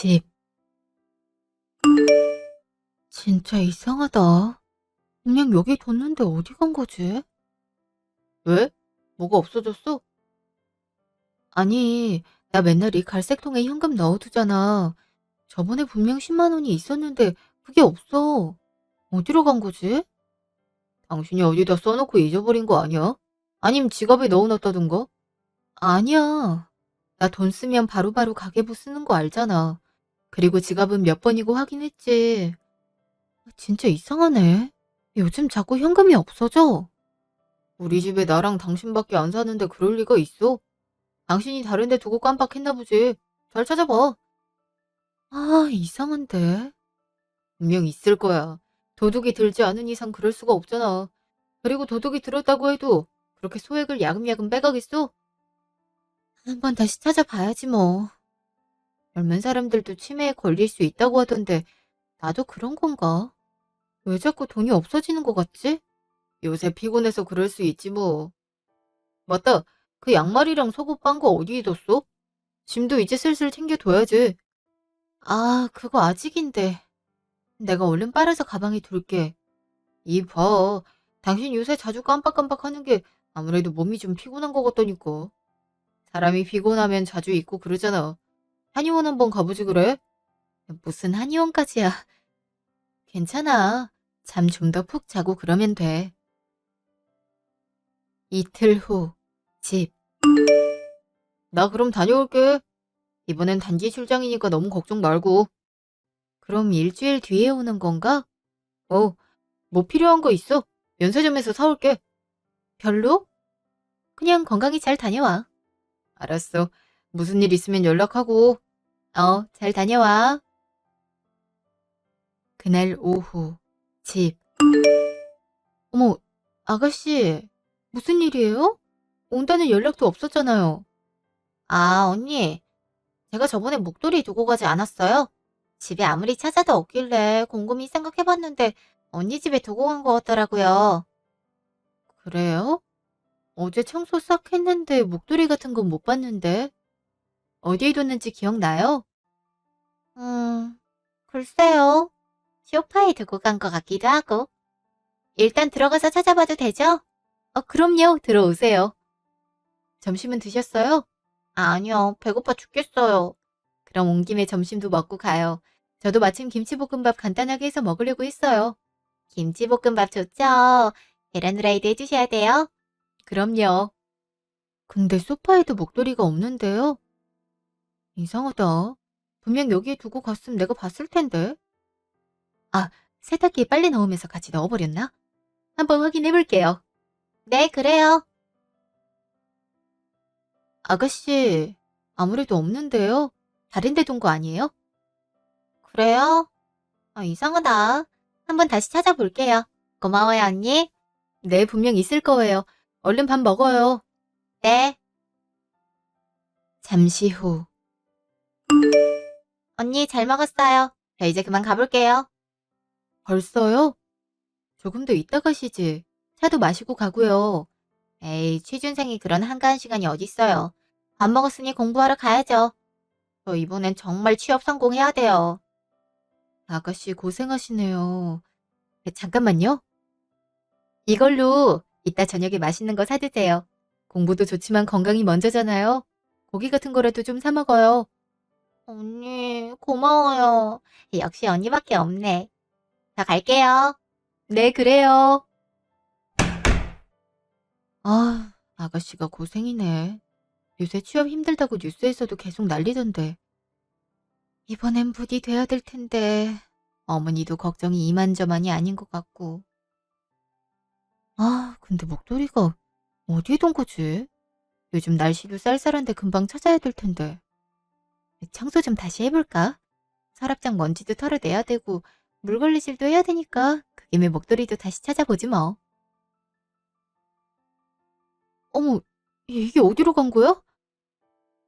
집. 진짜 이상하다. 그냥 여기 뒀는데 어디 간 거지? 왜? 뭐가 없어졌어? 아니, 나 맨날 이 갈색 통에 현금 넣어두잖아. 저번에 분명 10만 원이 있었는데 그게 없어. 어디로 간 거지? 당신이 어디다 써놓고 잊어버린 거 아니야? 아님 지갑에 넣어놨다던가? 아니야. 나 돈 쓰면 바로바로 가계부 쓰는 거 알잖아. 그리고 지갑은 몇 번이고 확인했지. 진짜 이상하네. 요즘 자꾸 현금이 없어져. 우리 집에 나랑 당신밖에 안 사는데 그럴 리가 있어? 당신이 다른 데 두고 깜빡했나 보지. 잘 찾아봐. 아, 이상한데. 분명 있을 거야. 도둑이 들지 않은 이상 그럴 수가 없잖아. 그리고 도둑이 들었다고 해도 그렇게 소액을 야금야금 빼가겠어? 한번 다시 찾아봐야지 뭐. 젊은 사람들도 치매에 걸릴 수 있다고 하던데 나도 그런 건가? 왜 자꾸 돈이 없어지는 것 같지? 요새 피곤해서 그럴 수 있지 뭐. 맞다. 그 양말이랑 속옷 빤 거 어디에 뒀어? 짐도 이제 슬슬 챙겨둬야지. 아, 그거 아직인데. 내가 얼른 빨아서 가방에 둘게. 이 봐. 당신 요새 자주 깜빡깜빡하는 게 아무래도 몸이 좀 피곤한 것 같다니까. 사람이 피곤하면 자주 잊고 그러잖아. 한의원 한번 가보지 그래? 무슨 한의원까지야. 괜찮아. 잠 좀 더 푹 자고 그러면 돼. 이틀 후, 집. 나 그럼 다녀올게. 이번엔 단기 출장이니까 너무 걱정 말고. 그럼 일주일 뒤에 오는 건가? 어, 뭐 필요한 거 있어? 면세점에서 사올게. 별로? 그냥 건강히 잘 다녀와. 알았어. 무슨 일 있으면 연락하고. 잘 다녀와. 그날 오후, 집. 어머, 아가씨, 무슨 일이에요? 온다는 연락도 없었잖아요. 아, 언니. 제가 저번에 목도리 두고 가지 않았어요? 집에 아무리 찾아도 없길래 곰곰이 생각해봤는데 언니 집에 두고 간 것 같더라고요. 그래요? 어제 청소 싹 했는데 목도리 같은 건 못 봤는데. 어디에 뒀는지 기억나요? 음, 글쎄요. 소파에 두고 간 것 같기도 하고. 일단 들어가서 찾아봐도 되죠? 그럼요. 들어오세요. 점심은 드셨어요? 아니요. 배고파 죽겠어요. 그럼 온 김에 점심도 먹고 가요. 저도 마침 김치볶음밥 간단하게 해서 먹으려고 했어요. 김치볶음밥 좋죠? 계란 후라이도 해주셔야 돼요. 그럼요. 근데 소파에도 목도리가 없는데요? 이상하다. 분명 여기에 두고 갔으면 내가 봤을 텐데. 아, 세탁기에 빨래 넣으면서 같이 넣어버렸나? 한번 확인해 볼게요. 네, 그래요. 아가씨, 아무래도 없는데요? 다른 데 둔 거 아니에요? 그래요? 아, 이상하다. 한번 다시 찾아볼게요. 고마워요, 언니. 네, 분명 있을 거예요. 얼른 밥 먹어요. 네. 잠시 후. 언니, 잘 먹었어요. 저 이제 그만 가볼게요. 벌써요? 조금 더 이따 가시지. 차도 마시고 가고요. 에이, 취준생이 그런 한가한 시간이 어딨어요. 밥 먹었으니 공부하러 가야죠. 저 이번엔 정말 취업 성공해야 돼요. 아가씨 고생하시네요. 네, 잠깐만요. 이걸로 이따 저녁에 맛있는 거 사드세요. 공부도 좋지만 건강이 먼저잖아요. 고기 같은 거라도 좀 사 먹어요. 언니, 고마워요. 역시 언니밖에 없네. 저 갈게요. 네, 그래요. 아, 아가씨가 고생이네. 요새 취업 힘들다고 뉴스에서도 계속 난리던데. 이번엔 부디 돼야 될 텐데. 어머니도 걱정이 이만저만이 아닌 것 같고. 아, 근데 목도리가 어디에 둔 거지? 요즘 날씨도 쌀쌀한데 금방 찾아야 될 텐데. 청소 좀 다시 해볼까? 서랍장 먼지도 털어내야 되고 물걸레질도 해야 되니까 그 김에 목도리도 다시 찾아보지 뭐. 어머, 이게 어디로 간 거야?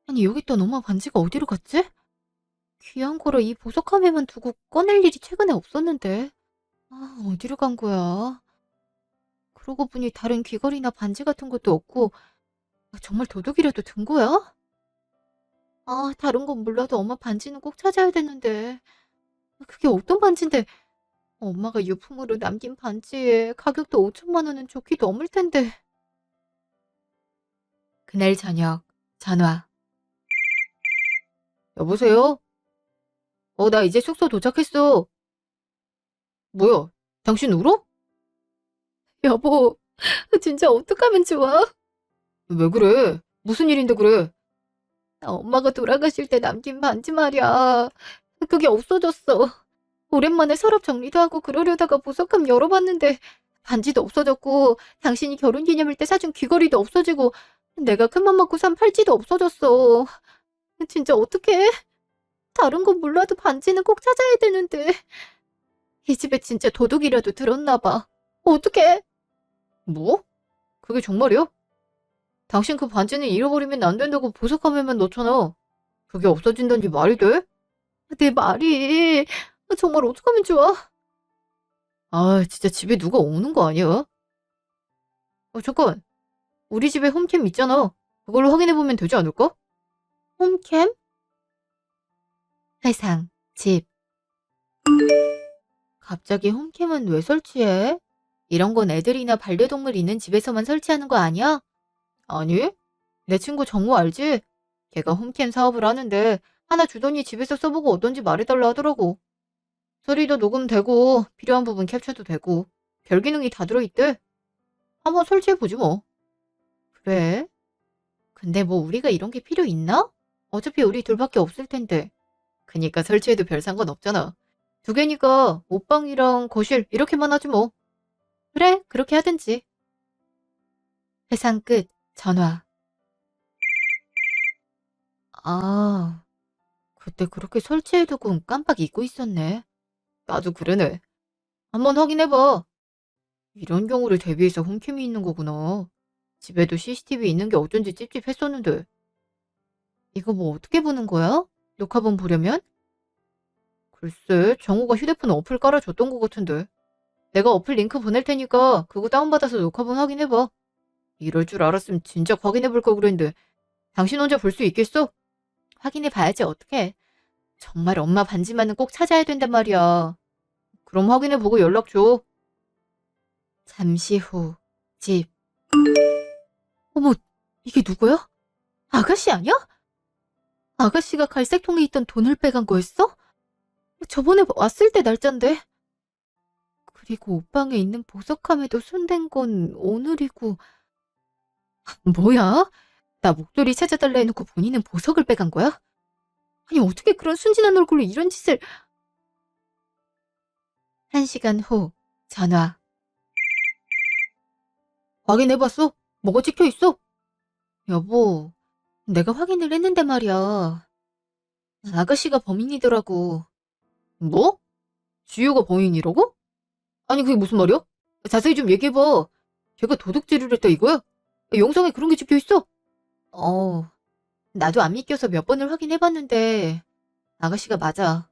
아니 여기 있던 엄마 반지가 어디로 갔지? 귀한 거라 이 보석함에만 두고 꺼낼 일이 최근에 없었는데. 아, 어디로 간 거야? 그러고 보니 다른 귀걸이나 반지 같은 것도 없고 정말 도둑이라도 든 거야? 다른 건 몰라도 엄마 반지는 꼭 찾아야 되는데. 그게 어떤 반지인데 엄마가 유품으로 남긴 반지에 가격도 5천만 원은 좋게 넘을 텐데. 그날 저녁 전화. 여보세요? 나 이제 숙소 도착했어. 뭐야? 당신 울어? 여보, 진짜 어떡하면 좋아? 왜 그래? 무슨 일인데 그래? 엄마가 돌아가실 때 남긴 반지 말이야. 그게 없어졌어. 오랜만에 서랍 정리도 하고 그러려다가 보석함 열어봤는데 반지도 없어졌고 당신이 결혼기념일 때 사준 귀걸이도 없어지고 내가 큰맘 먹고 산 팔찌도 없어졌어. 진짜 어떡해? 다른 건 몰라도 반지는 꼭 찾아야 되는데 이 집에 진짜 도둑이라도 들었나 봐. 어떡해? 뭐? 그게 정말이야? 당신 그 반지는 잃어버리면 안 된다고 보석함에만 넣잖아. 그게 없어진다는 말이 돼? 내 말이 정말 어떡하면 좋아? 진짜 집에 누가 오는 거 아니야? 잠깐. 우리 집에 홈캠 있잖아. 그걸로 확인해보면 되지 않을까? 홈캠? 회상, 집. 갑자기 홈캠은 왜 설치해? 이런 건 애들이나 반려동물 있는 집에서만 설치하는 거 아니야? 아니, 내 친구 정우 알지? 걔가 홈캠 사업을 하는데 하나 주더니 집에서 써보고 어떤지 말해달라 하더라고. 소리도 녹음되고 필요한 부분 캡처도 되고 별 기능이 다 들어있대. 한번 설치해보지 뭐. 그래? 근데 뭐 우리가 이런 게 필요 있나? 어차피 우리 둘밖에 없을 텐데. 그니까 설치해도 별 상관 없잖아. 두 개니까 옷방이랑 거실 이렇게만 하지 뭐. 그래, 그렇게 하든지. 회상 끝. 전화. 아, 그때 그렇게 설치해두고 깜빡 잊고 있었네. 나도 그러네. 한번 확인해봐. 이런 경우를 대비해서 홈캠이 있는 거구나. 집에도 CCTV 있는 게 어쩐지 찝찝했었는데. 이거 뭐 어떻게 보는 거야? 녹화본 보려면? 글쎄, 정우가 휴대폰 어플 깔아줬던 것 같은데. 내가 어플 링크 보낼 테니까 그거 다운받아서 녹화본 확인해봐. 이럴 줄 알았으면 진작 확인해볼 걸 그랬는데 당신 혼자 볼 수 있겠어? 확인해봐야지 어떡해. 정말 엄마 반지만은 꼭 찾아야 된단 말이야. 그럼 확인해보고 연락 줘. 잠시 후, 집. 어머, 이게 누구야? 아가씨 아니야? 아가씨가 갈색통에 있던 돈을 빼간 거였어? 저번에 왔을 때 날짜인데. 그리고 옷방에 있는 보석함에도 손댄 건 오늘이고. 뭐야? 나 목도리 찾아달라 해놓고 본인은 보석을 빼간 거야? 아니 어떻게 그런 순진한 얼굴로 이런 짓을. 1시간 후 전화. 확인해봤어? 뭐가 찍혀있어? 여보, 내가 확인을 했는데 말이야. 아가씨가 범인이더라고. 뭐? 지우가 범인이라고? 아니 그게 무슨 말이야? 자세히 좀 얘기해봐. 걔가 도둑질을 했다 이거야? 영상에 그런 게 찍혀있어? 어, 나도 안 믿겨서 몇 번을 확인해봤는데 아가씨가 맞아.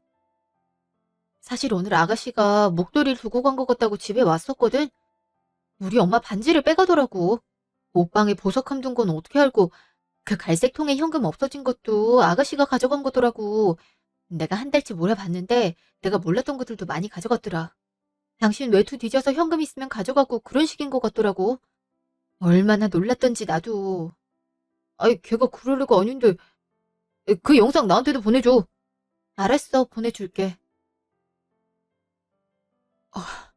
사실 오늘 아가씨가 목도리를 두고 간 것 같다고 집에 왔었거든? 우리 엄마 반지를 빼가더라고. 옷방에 보석함 둔 건 어떻게 알고 그 갈색 통에 현금 없어진 것도 아가씨가 가져간 거더라고. 내가 한 달치 몰아봤는데 내가 몰랐던 것들도 많이 가져갔더라. 당신 외투 뒤져서 현금 있으면 가져가고 그런 식인 것 같더라고. 얼마나 놀랐던지 나도. 아이 걔가 그럴 애가 아닌데 그 영상 나한테도 보내줘. 알았어, 보내줄게. 아,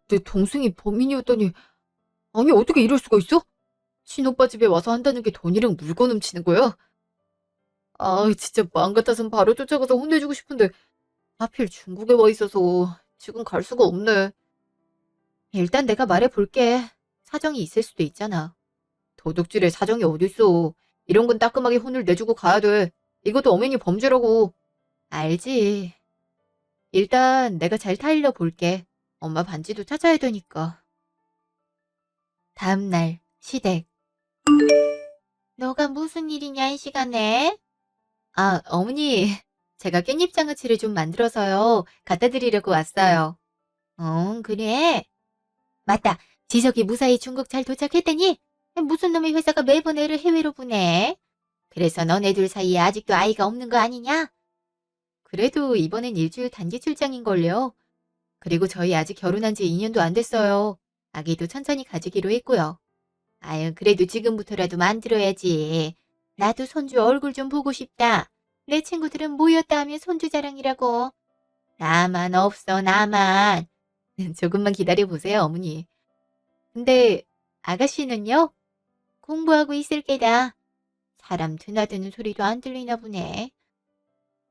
내 동생이 범인이었다니. 아니 어떻게 이럴 수가 있어? 친오빠 집에 와서 한다는 게 돈이랑 물건 훔치는 거야? 진짜 마음 같아선 바로 쫓아가서 혼내주고 싶은데 하필 중국에 와 있어서 지금 갈 수가 없네. 일단 내가 말해볼게. 사정이 있을 수도 있잖아. 도둑질에 사정이 어딨어. 이런 건 따끔하게 혼을 내주고 가야 돼. 이것도 엄연히 범죄라고. 알지. 일단 내가 잘 타일러 볼게. 엄마 반지도 찾아야 되니까. 다음날 시댁. 너가 무슨 일이냐 이 시간에? 어머니. 제가 깻잎장아찌를 좀 만들어서요. 갖다 드리려고 왔어요. 그래. 맞다. 지석이 무사히 중국 잘 도착했더니 무슨 놈의 회사가 매번 애를 해외로 보내. 그래서 너네 둘 사이에 아직도 아이가 없는 거 아니냐? 그래도 이번엔 일주일 단기 출장인걸요. 그리고 저희 아직 결혼한 지 2년도 안 됐어요. 아기도 천천히 가지기로 했고요. 아유, 그래도 지금부터라도 만들어야지. 나도 손주 얼굴 좀 보고 싶다. 내 친구들은 모였다 하면 손주 자랑이라고. 나만 없어, 나만. 조금만 기다려보세요, 어머니. 근데 아가씨는요? 공부하고 있을 게다. 사람 드나드는 소리도 안 들리나 보네.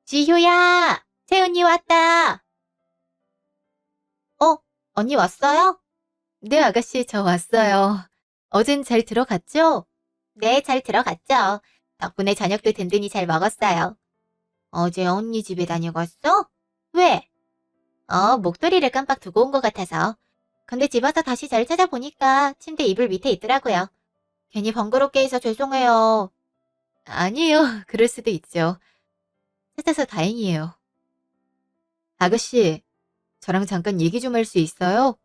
지효야! 새언니 왔다! 어? 언니 왔어요? 네, 아가씨, 저 왔어요. 어젠 잘 들어갔죠? 네, 잘 들어갔죠. 덕분에 저녁도 든든히 잘 먹었어요. 어제 언니 집에 다녀갔어? 왜? 목도리를 깜빡 두고 온 것 같아서. 근데 집 와서 다시 잘 찾아보니까 침대 이불 밑에 있더라고요. 괜히 번거롭게 해서 죄송해요. 아니에요. 그럴 수도 있죠. 찾아서 다행이에요. 아가씨, 저랑 잠깐 얘기 좀 할 수 있어요?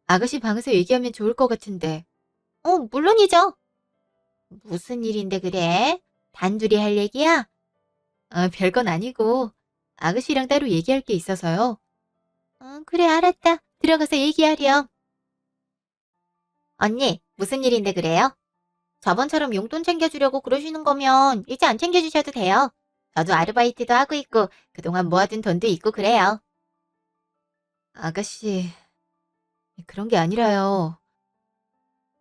아가씨 방에서 얘기하면 좋을 것 같은데. 물론이죠. 무슨 일인데 그래? 단둘이 할 얘기야? 별건 아니고 아가씨랑 따로 얘기할 게 있어서요. 그래 알았다. 들어가서 얘기하렴. 언니, 무슨 일인데 그래요? 저번처럼 용돈 챙겨주려고 그러시는 거면 이제 안 챙겨주셔도 돼요. 저도 아르바이트도 하고 있고 그동안 모아둔 돈도 있고 그래요. 아가씨, 그런 게 아니라요.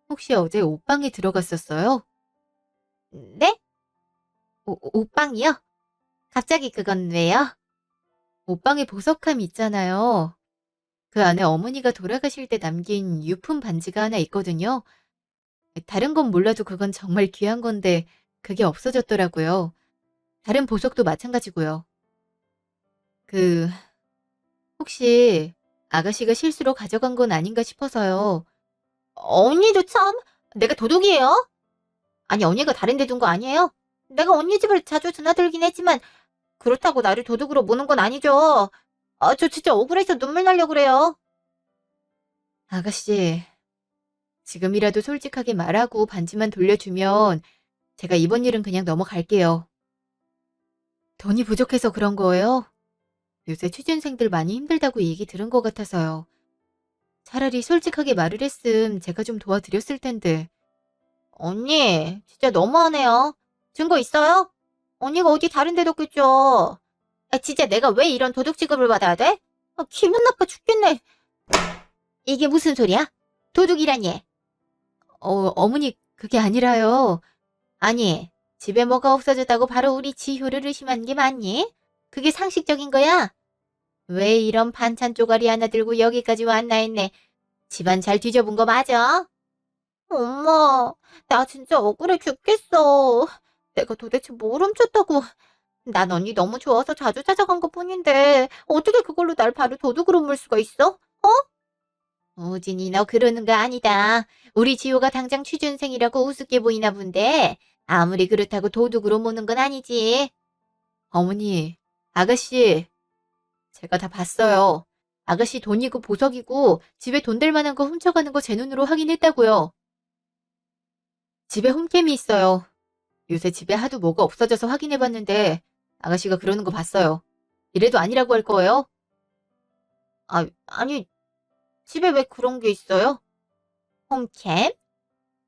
혹시 어제 옷방에 들어갔었어요? 네? 옷방이요? 갑자기 그건 왜요? 옷방에 보석함 있잖아요. 그 안에 어머니가 돌아가실 때 남긴 유품 반지가 하나 있거든요. 다른 건 몰라도 그건 정말 귀한 건데 그게 없어졌더라고요. 다른 보석도 마찬가지고요. 그 혹시 아가씨가 실수로 가져간 건 아닌가 싶어서요. 언니도 참, 내가 도둑이에요? 아니, 언니가 다른 데 둔 거 아니에요? 내가 언니 집을 자주 드나들긴 했지만 그렇다고 나를 도둑으로 보는 건 아니죠. 저 진짜 억울해서 눈물 나려 그래요. 아가씨, 지금이라도 솔직하게 말하고 반지만 돌려주면 제가 이번 일은 그냥 넘어갈게요. 돈이 부족해서 그런 거예요? 요새 취준생들 많이 힘들다고 얘기 들은 것 같아서요. 차라리 솔직하게 말을 했음 제가 좀 도와드렸을 텐데. 언니, 진짜 너무하네요. 증거 있어요? 언니가 어디 다른 데 뒀겠죠. 진짜 내가 왜 이런 도둑 취급을 받아야 돼? 기분 나빠 죽겠네. 이게 무슨 소리야? 도둑이라니. 어머니, 그게 아니라요. 아니, 집에 뭐가 없어졌다고 바로 우리 지효를 의심하는 게 맞니? 그게 상식적인 거야? 왜 이런 반찬 쪼가리 하나 들고 여기까지 왔나 했네. 집안 잘 뒤져본 거 맞아? 엄마, 나 진짜 억울해 죽겠어. 내가 도대체 뭘 훔쳤다고. 난 언니 너무 좋아서 자주 찾아간 것뿐인데 어떻게 그걸로 날 바로 도둑으로 물 수가 있어? 우진이 너 그러는 거 아니다. 우리 지호가 당장 취준생이라고 우습게 보이나 본데 아무리 그렇다고 도둑으로 모는 건 아니지. 어머니, 아가씨, 제가 다 봤어요. 아가씨 돈이고 보석이고 집에 돈 될 만한 거 훔쳐가는 거 제 눈으로 확인했다고요. 집에 홈캠이 있어요. 요새 집에 하도 뭐가 없어져서 확인해봤는데 아가씨가 그러는 거 봤어요. 이래도 아니라고 할 거예요? 아니, 집에 왜 그런 게 있어요? 홈캠?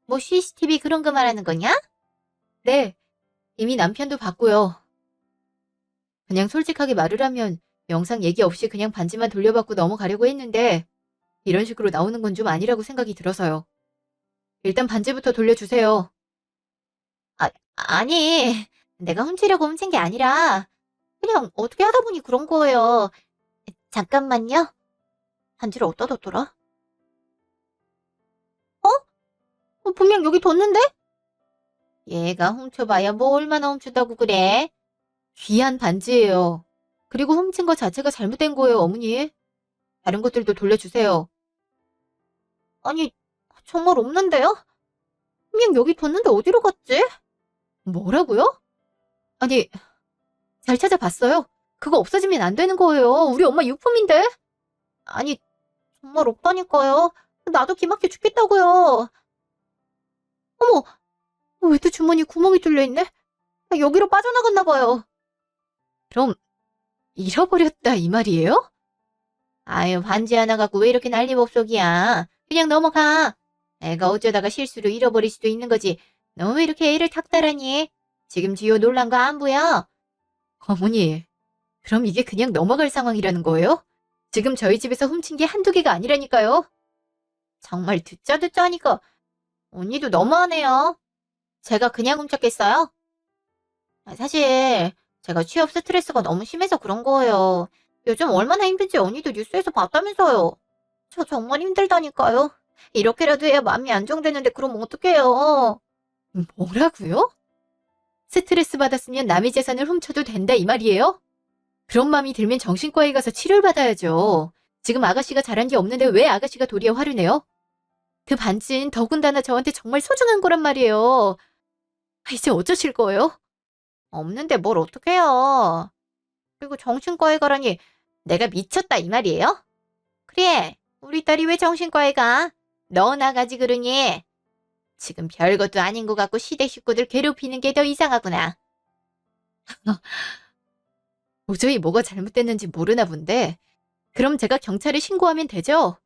뭐 CCTV 그런 거 말하는 거냐? 네, 이미 남편도 봤고요. 그냥 솔직하게 말을 하면 영상 얘기 없이 그냥 반지만 돌려받고 넘어가려고 했는데 이런 식으로 나오는 건 좀 아니라고 생각이 들어서요. 일단 반지부터 돌려주세요. 아니, 내가 훔치려고 훔친 게 아니라 그냥 어떻게 하다 보니 그런 거예요. 잠깐만요. 반지를 어디다 뒀더라? 분명 여기 뒀는데? 얘가 훔쳐봐야 뭐 얼마나 훔쳤다고 그래? 귀한 반지예요. 그리고 훔친 거 자체가 잘못된 거예요, 어머니. 다른 것들도 돌려주세요. 아니, 정말 없는데요? 분명 여기 뒀는데 어디로 갔지? 뭐라고요? 아니, 잘 찾아봤어요. 그거 없어지면 안 되는 거예요. 우리 엄마 유품인데? 아니, 정말 없다니까요. 나도 기막혀 죽겠다고요. 어머, 왜 또 주머니 구멍이 뚫려 있네? 여기로 빠져나갔나 봐요. 그럼 잃어버렸다 이 말이에요? 아유, 반지 하나 갖고 왜 이렇게 난리법석이야. 그냥 넘어가. 애가 어쩌다가 실수로 잃어버릴 수도 있는 거지. 너 왜 이렇게 애를 탁달하니? 지금 지효 놀란 거 안 보여? 어머니, 그럼 이게 그냥 넘어갈 상황이라는 거예요? 지금 저희 집에서 훔친 게 한두 개가 아니라니까요. 정말 듣자 하니까 언니도 너무하네요. 제가 그냥 훔쳤겠어요? 사실 제가 취업 스트레스가 너무 심해서 그런 거예요. 요즘 얼마나 힘든지 언니도 뉴스에서 봤다면서요. 저 정말 힘들다니까요. 이렇게라도 해야 마음이 안정되는데 그럼 어떡해요. 뭐라고요? 스트레스 받았으면 남의 재산을 훔쳐도 된다 이 말이에요? 그런 마음이 들면 정신과에 가서 치료를 받아야죠. 지금 아가씨가 잘한 게 없는데 왜 아가씨가 도리어 화를 내요? 그 반지는 더군다나 저한테 정말 소중한 거란 말이에요. 이제 어쩌실 거예요? 없는데 뭘 어떡해요. 그리고 정신과에 가라니 내가 미쳤다 이 말이에요? 그래, 우리 딸이 왜 정신과에 가? 너 나가지 그러니? 지금 별것도 아닌 것 같고 시댁 식구들 괴롭히는 게 더 이상하구나. 도저히 뭐가 잘못됐는지 모르나 본데 그럼 제가 경찰에 신고하면 되죠?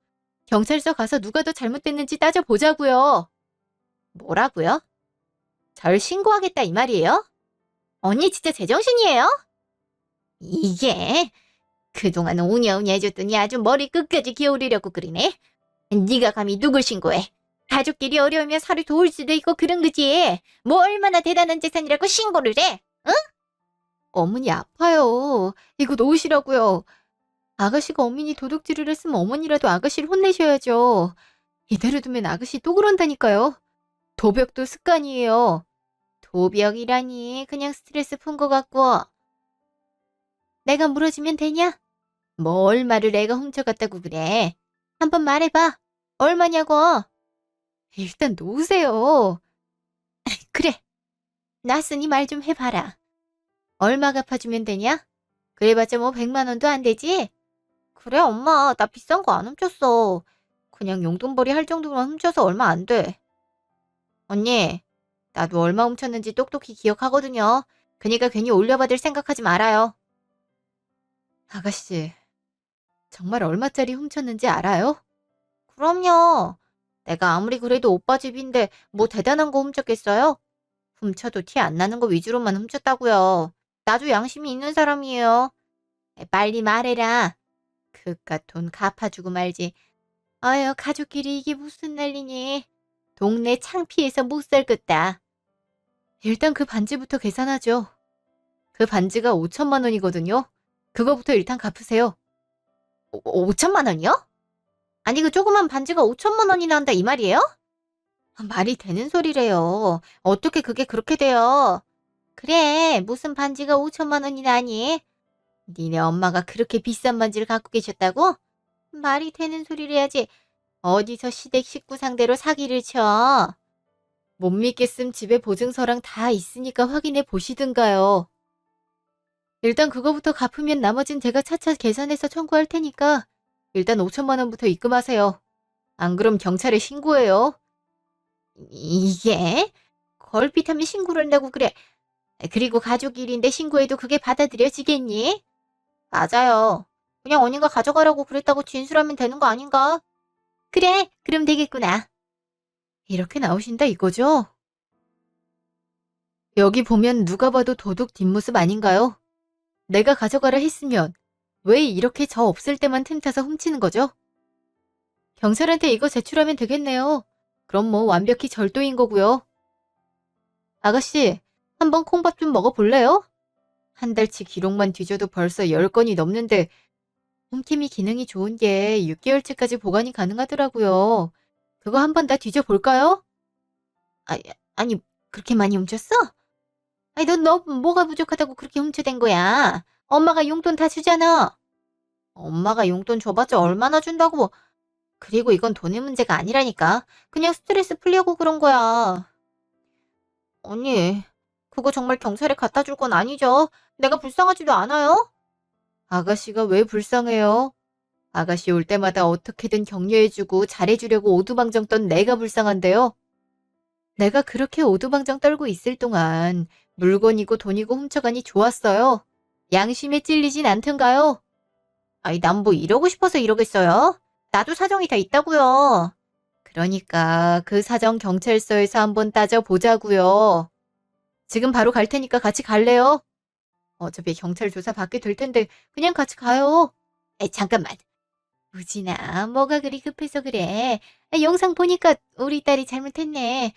경찰서 가서 누가 더 잘못됐는지 따져보자고요. 뭐라고요? 절 신고하겠다 이 말이에요? 언니 진짜 제정신이에요? 이게 그동안 오냐오냐 해줬더니 아주 머리 끝까지 기어오르려고 그러네. 네가 감히 누굴 신고해? 가족끼리 어려우면 서로 도울 수도 있고 그런 거지. 뭐 얼마나 대단한 재산이라고 신고를 해? 응? 어머니 아파요. 이거 놓으시라고요. 아가씨가 어머니 도둑질을 했으면 어머니라도 아가씨를 혼내셔야죠. 이대로 두면 아가씨 또 그런다니까요. 도벽도 습관이에요. 도벽이라니 그냥 스트레스 푼 것 같고. 내가 물어주면 되냐? 뭐 얼마를 애가 훔쳐갔다고 그래. 한번 말해봐. 얼마냐고. 일단 놓으세요. 그래. 놨으니 말 좀 해봐라. 얼마 갚아주면 되냐? 그래봤자 뭐 100만 원도 안 되지? 그래 엄마 나 비싼 거 안 훔쳤어. 그냥 용돈벌이 할 정도만 훔쳐서 얼마 안 돼. 언니 나도 얼마 훔쳤는지 똑똑히 기억하거든요. 그니까 괜히 올려받을 생각하지 말아요. 아가씨 정말 얼마짜리 훔쳤는지 알아요? 그럼요. 내가 아무리 그래도 오빠 집인데 뭐 대단한 거 훔쳤겠어요? 훔쳐도 티 안 나는 거 위주로만 훔쳤다고요. 나도 양심이 있는 사람이에요. 빨리 말해라. 그깟 돈 갚아주고 말지. 아유 가족끼리 이게 무슨 난리니. 동네 창피해서 못 살겠다. 일단 그 반지부터 계산하죠. 그 반지가 5천만 원이거든요. 그거부터 일단 갚으세요. 5천만 원이요? 아니 그 조그만 반지가 5천만 원이나 한다 이 말이에요? 말이 되는 소리래요. 어떻게 그게 그렇게 돼요? 그래 무슨 반지가 5천만 원이나 하니? 니네 엄마가 그렇게 비싼 반지를 갖고 계셨다고? 말이 되는 소리를 해야지. 어디서 시댁 식구 상대로 사기를 쳐. 못 믿겠음 집에 보증서랑 다 있으니까 확인해 보시든가요. 일단 그거부터 갚으면 나머진 제가 차차 계산해서 청구할 테니까 일단 5천만 원부터 입금하세요. 안 그럼 경찰에 신고해요. 이게? 걸핏하면 신고를 한다고 그래. 그리고 가족 일인데 신고해도 그게 받아들여지겠니? 맞아요. 그냥 언니가 가져가라고 그랬다고 진술하면 되는 거 아닌가? 그래, 그럼 되겠구나. 이렇게 나오신다 이거죠? 여기 보면 누가 봐도 도둑 뒷모습 아닌가요? 내가 가져가라 했으면 왜 이렇게 저 없을 때만 틈타서 훔치는 거죠? 경찰한테 이거 제출하면 되겠네요. 그럼 뭐 완벽히 절도인 거고요. 아가씨, 한번 콩밥 좀 먹어볼래요? 한 달치 기록만 뒤져도 벌써 10건이 넘는데 홈케미 기능이 좋은 게 6개월치까지 보관이 가능하더라고요. 그거 한번 다 뒤져볼까요? 아, 아니 그렇게 많이 훔쳤어? 아니 너 뭐가 부족하다고 그렇게 훔쳐댄 거야? 엄마가 용돈 다 주잖아. 엄마가 용돈 줘봤자 얼마나 준다고. 그리고 이건 돈의 문제가 아니라니까. 그냥 스트레스 풀려고 그런 거야. 언니, 그거 정말 경찰에 갖다 줄 건 아니죠? 내가 불쌍하지도 않아요? 아가씨가 왜 불쌍해요? 아가씨 올 때마다 어떻게든 격려해주고 잘해주려고 오두방정 떤 내가 불쌍한데요? 내가 그렇게 오두방정 떨고 있을 동안 물건이고 돈이고 훔쳐가니 좋았어요. 양심에 찔리진 않던가요? 아이, 난 뭐 이러고 싶어서 이러겠어요? 나도 사정이 다 있다고요. 그러니까 그 사정 경찰서에서 한번 따져보자고요. 지금 바로 갈 테니까 같이 갈래요? 어차피 경찰 조사 받게 될 텐데 그냥 같이 가요. 에, 잠깐만. 우진아, 뭐가 그리 급해서 그래? 영상 보니까 우리 딸이 잘못했네.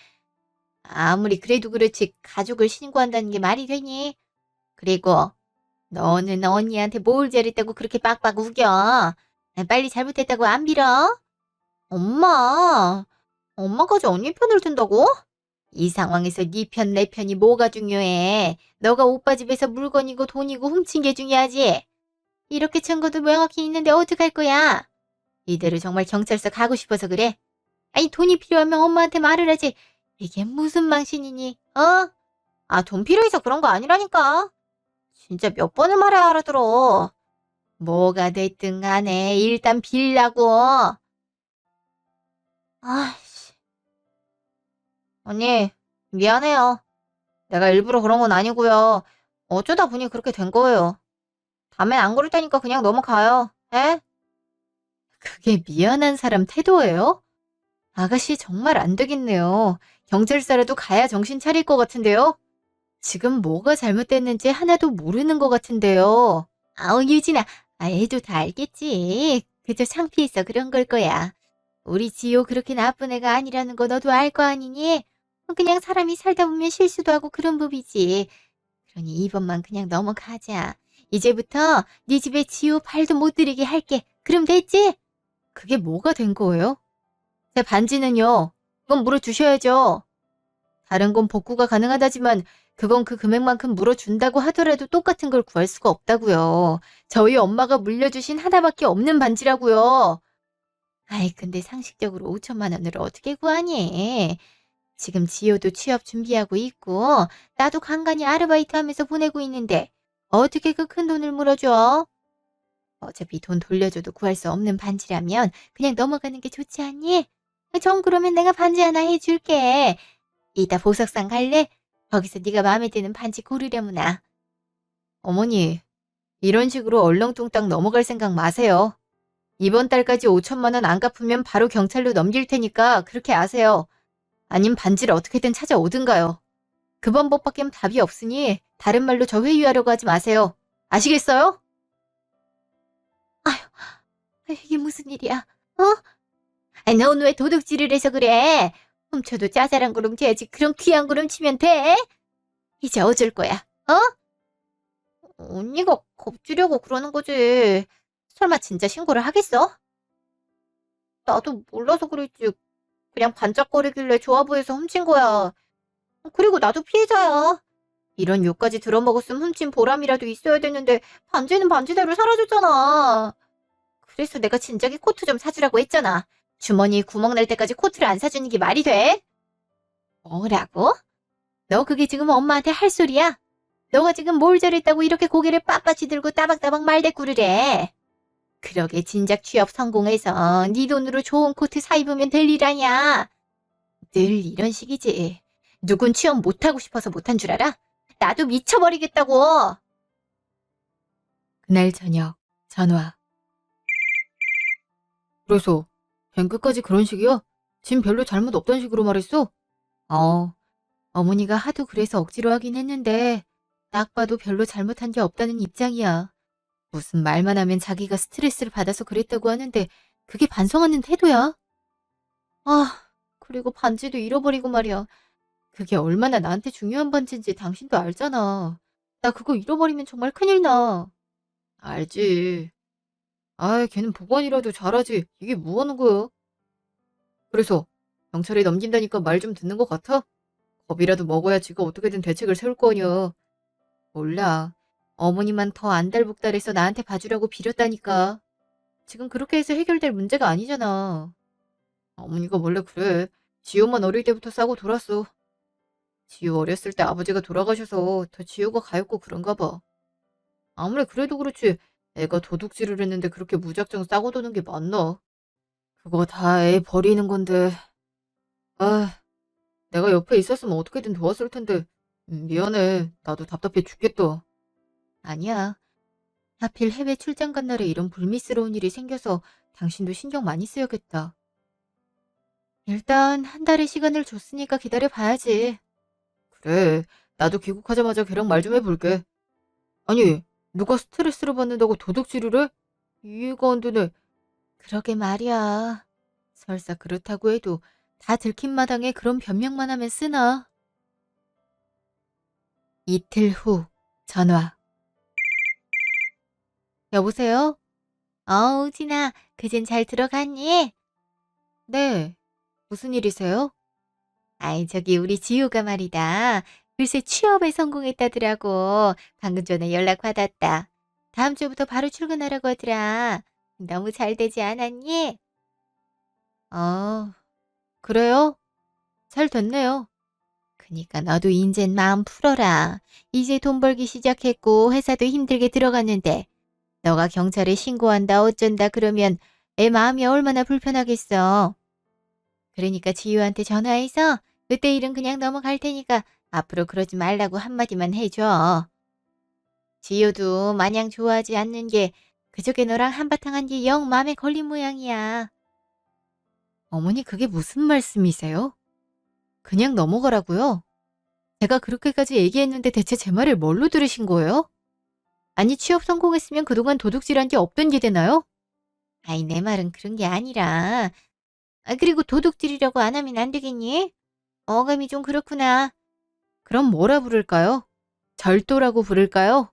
아무리 그래도 그렇지 가족을 신고한다는 게 말이 되니? 그리고 너는 언니한테 뭘 잘했다고 그렇게 빡빡 우겨? 빨리 잘못했다고 안 빌어? 엄마, 엄마까지 언니 편을 든다고? 이 상황에서 네 편, 내 편이 뭐가 중요해? 너가 오빠 집에서 물건이고 돈이고 훔친 게 중요하지? 이렇게 증거도 명확히 있는데 어떡할 거야? 이대로 정말 경찰서 가고 싶어서 그래? 아니, 돈이 필요하면 엄마한테 말을 하지. 이게 무슨 망신이니? 어? 아, 돈 필요해서 그런 거 아니라니까. 진짜 몇 번을 말해야 알아들어. 뭐가 됐든 간에 일단 빌라고. 아이씨. 언니, 미안해요. 내가 일부러 그런 건 아니고요. 어쩌다 보니 그렇게 된 거예요. 다음엔 안 그럴 테니까 그냥 넘어가요. 에? 그게 미안한 사람 태도예요? 아가씨 정말 안 되겠네요. 경찰서라도 가야 정신 차릴 것 같은데요? 지금 뭐가 잘못됐는지 하나도 모르는 것 같은데요. 아우, 유진아. 아, 애도 다 알겠지. 그저 창피해서 그런 걸 거야. 우리 지호 그렇게 나쁜 애가 아니라는 거 너도 알 거 아니니? 그냥 사람이 살다 보면 실수도 하고 그런 법이지. 그러니 이번만 그냥 넘어가자. 이제부터 네 집에 지호 발도 못 들이게 할게. 그럼 됐지? 그게 뭐가 된 거예요? 제 반지는요. 그건 물어주셔야죠. 다른 건 복구가 가능하다지만 그건 그 금액만큼 물어준다고 하더라도 똑같은 걸 구할 수가 없다고요. 저희 엄마가 물려주신 하나밖에 없는 반지라고요. 아이, 근데 상식적으로 5천만 원을 어떻게 구하니? 지금 지효도 취업 준비하고 있고 나도 간간히 아르바이트 하면서 보내고 있는데 어떻게 그 큰 돈을 물어줘? 어차피 돈 돌려줘도 구할 수 없는 반지라면 그냥 넘어가는 게 좋지 않니? 정 그러면 내가 반지 하나 해줄게. 이따 보석상 갈래? 거기서 네가 마음에 드는 반지 고르려무나. 어머니, 이런 식으로 얼렁뚱땅 넘어갈 생각 마세요. 이번 달까지 5천만 원 안 갚으면 바로 경찰로 넘길 테니까 그렇게 아세요. 아님 반지를 어떻게든 찾아오든가요. 그 방법밖엔 답이 없으니 다른 말로 저 회유하려고 하지 마세요. 아시겠어요? 이게 무슨 일이야? 어? 넌 왜 도둑질을 해서 그래? 훔쳐도 짜잘한 걸음 돼야지 그런 귀한 걸음 치면 돼? 이제 어쩔 거야? 어? 언니가 겁주려고 그러는 거지. 설마 진짜 신고를 하겠어? 나도 몰라서 그랬지. 그냥 반짝거리길래 좋아 보여서 훔친 거야. 그리고 나도 피해자야. 이런 욕까지 들어먹었으면 훔친 보람이라도 있어야 되는데 반지는 반지대로 사라졌잖아. 그래서 내가 진작에 코트 좀 사주라고 했잖아. 주머니에 구멍 날 때까지 코트를 안 사주는 게 말이 돼? 뭐라고? 너 그게 지금 엄마한테 할 소리야? 너가 지금 뭘 잘했다고 이렇게 고개를 빳빳이 들고 따박따박 말대꾸를 해? 그러게 진작 취업 성공해서 네 돈으로 좋은 코트 사 입으면 될 일 아냐? 늘 이런 식이지. 누군 취업 못하고 싶어서 못한 줄 알아? 나도 미쳐버리겠다고. 그날 저녁 전화. 그래서 뱅 끝까지 그런 식이야? 진 별로 잘못 없던 식으로 말했어? 어, 어머니가 하도 그래서 억지로 하긴 했는데 딱 봐도 별로 잘못한 게 없다는 입장이야. 무슨 말만 하면 자기가 스트레스를 받아서 그랬다고 하는데 그게 반성하는 태도야? 아, 그리고 반지도 잃어버리고 말이야. 그게 얼마나 나한테 중요한 반지인지 당신도 알잖아. 나 그거 잃어버리면 정말 큰일 나. 알지. 아이, 걔는 보관이라도 잘하지. 이게 뭐 하는 거야? 그래서 경찰에 넘긴다니까 말 좀 듣는 것 같아? 겁이라도 먹어야 지가 어떻게든 대책을 세울 거냐. 몰라. 어머니만 더 안달복달해서 나한테 봐주라고 빌었다니까. 지금 그렇게 해서 해결될 문제가 아니잖아. 어머니가 원래 그래. 지호만 어릴 때부터 싸고 돌았어. 지호 어렸을 때 아버지가 돌아가셔서 더 지호가 가엾고 그런가 봐. 아무리 그래도 그렇지 애가 도둑질을 했는데 그렇게 무작정 싸고 도는 게 맞나? 그거 다 애 버리는 건데. 아, 내가 옆에 있었으면 어떻게든 도왔을 텐데. 미안해. 나도 답답해 죽겠다. 아니야. 하필 해외 출장 간 날에 이런 불미스러운 일이 생겨서 당신도 신경 많이 쓰여겠다. 일단 한 달의 시간을 줬으니까 기다려 봐야지. 그래. 나도 귀국하자마자 걔랑 말 좀 해볼게. 아니, 누가 스트레스를 받는다고 도둑질을 해? 이해가 안 되네. 그러게 말이야. 설사 그렇다고 해도 다 들킨 마당에 그런 변명만 하면 쓰나? 이틀 후 전화. 여보세요? 진아, 그젠 잘 들어갔니? 네. 무슨 일이세요? 아이, 저기 우리 지우가 말이다. 글쎄 취업에 성공했다더라고. 방금 전에 연락 받았다. 다음 주부터 바로 출근하라고 하더라. 너무 잘 되지 않았니? 아, 그래요? 잘 됐네요. 그니까 너도 인젠 마음 풀어라. 이제 돈 벌기 시작했고 회사도 힘들게 들어갔는데 너가 경찰에 신고한다 어쩐다 그러면 애 마음이 얼마나 불편하겠어. 그러니까 지유한테 전화해서 그때 일은 그냥 넘어갈 테니까 앞으로 그러지 말라고 한마디만 해줘. 지유도 마냥 좋아하지 않는 게 그저께 너랑 한바탕 한 게 영 맘에 걸린 모양이야. 어머니 그게 무슨 말씀이세요? 그냥 넘어가라고요? 제가 그렇게까지 얘기했는데 대체 제 말을 뭘로 들으신 거예요? 아니 취업 성공했으면 그동안 도둑질한 게 없던 게 되나요? 아이 내 말은 그런 게 아니라 그리고 도둑질이라고 안 하면 안 되겠니? 어감이 좀 그렇구나. 그럼 뭐라 부를까요? 절도라고 부를까요?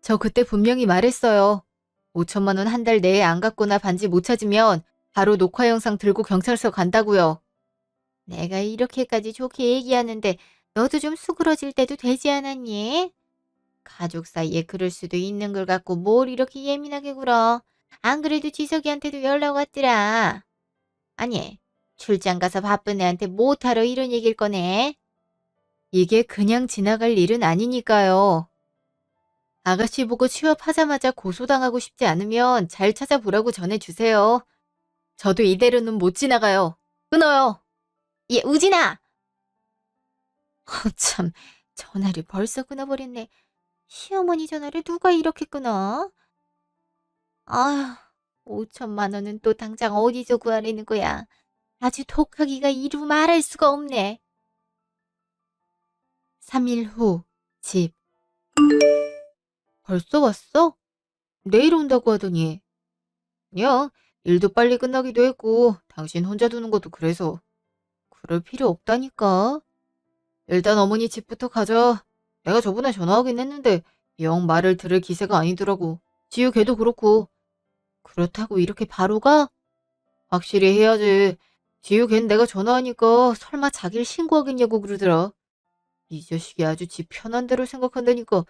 저 그때 분명히 말했어요. 5천만 원 한 달 내에 안 갖거나 반지 못 찾으면 바로 녹화 영상 들고 경찰서 간다고요. 내가 이렇게까지 좋게 얘기하는데 너도 좀 수그러질 때도 되지 않았니? 가족 사이에 그럴 수도 있는 걸 갖고 뭘 이렇게 예민하게 굴어. 안 그래도 지석이한테도 연락 왔더라. 아니, 출장 가서 바쁜 애한테 못하러 이런 얘기를 꺼내. 이게 그냥 지나갈 일은 아니니까요. 아가씨 보고 취업하자마자 고소당하고 싶지 않으면 잘 찾아보라고 전해주세요. 저도 이대로는 못 지나가요. 끊어요. 예, 우진아! 참, 전화를 벌써 끊어버렸네. 시어머니 전화를 누가 이렇게 끊어? 아휴, 5천만 원은 또 당장 어디서 구하려는 거야. 아주 독하기가 이루 말할 수가 없네. 3일 후, 집. 벌써 왔어? 내일 온다고 하더니. 야, 일도 빨리 끝나기도 했고, 당신 혼자 두는 것도 그래서. 그럴 필요 없다니까. 일단 어머니 집부터 가자. 내가 저번에 전화하긴 했는데, 영 말을 들을 기세가 아니더라고. 지우 걔도 그렇고. 그렇다고 이렇게 바로 가? 확실히 해야지. 지우 걘 내가 전화하니까 설마 자기를 신고하겠냐고 그러더라. 이 자식이 아주 지 편한 대로 생각한다니까.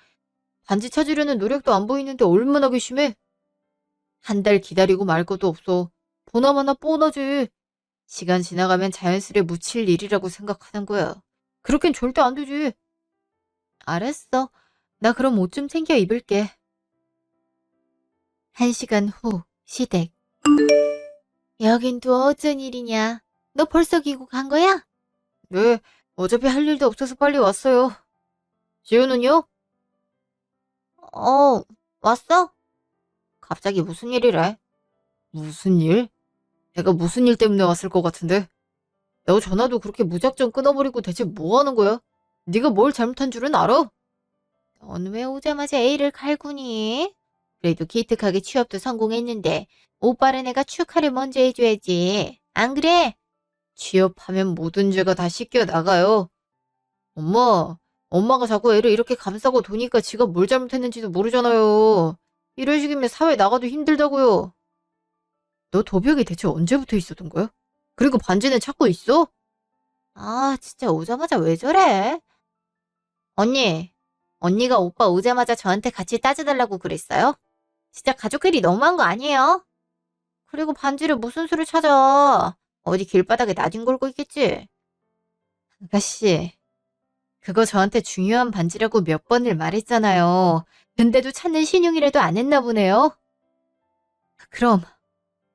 반지 찾으려는 노력도 안 보이는데 얼마나 괘씸해? 한 달 기다리고 말 것도 없어. 보나마나 뻔하지. 시간 지나가면 자연스레 묻힐 일이라고 생각하는 거야. 그렇겐 절대 안 되지. 알았어. 나 그럼 옷 좀 챙겨 입을게. 1시간 후, 시댁. 여긴 또 어쩐 일이냐? 너 벌써 귀국한 거야? 네, 어차피 할 일도 없어서 빨리 왔어요. 지우는요? 왔어? 갑자기 무슨 일이래? 무슨 일? 내가 무슨 일 때문에 왔을 것 같은데? 너 전화도 그렇게 무작정 끊어버리고 대체 뭐 하는 거야? 네가 뭘 잘못한 줄은 알아? 넌 왜 오자마자 A를 갈구니? 그래도 기특하게 취업도 성공했는데 오빠를 내가 축하를 먼저 해줘야지. 안 그래? 취업하면 모든 죄가 다 씻겨 나가요. 엄마가 자꾸 애를 이렇게 감싸고 도니까 지가 뭘 잘못했는지도 모르잖아요. 이런 식이면 사회 나가도 힘들다고요. 너 도벽이 대체 언제부터 있었던 거야? 그리고 반지는 찾고 있어? 아, 진짜 오자마자 왜 저래? 언니, 언니가 오빠 오자마자 저한테 같이 따져달라고 그랬어요? 진짜 가족끼리 너무한 거 아니에요? 그리고 반지를 무슨 수를 찾아? 어디 길바닥에 나뒹 걸고 있겠지? 아가씨, 그거 저한테 중요한 반지라고 몇 번을 말했잖아요. 근데도 찾는 신용이라도 안 했나 보네요. 그럼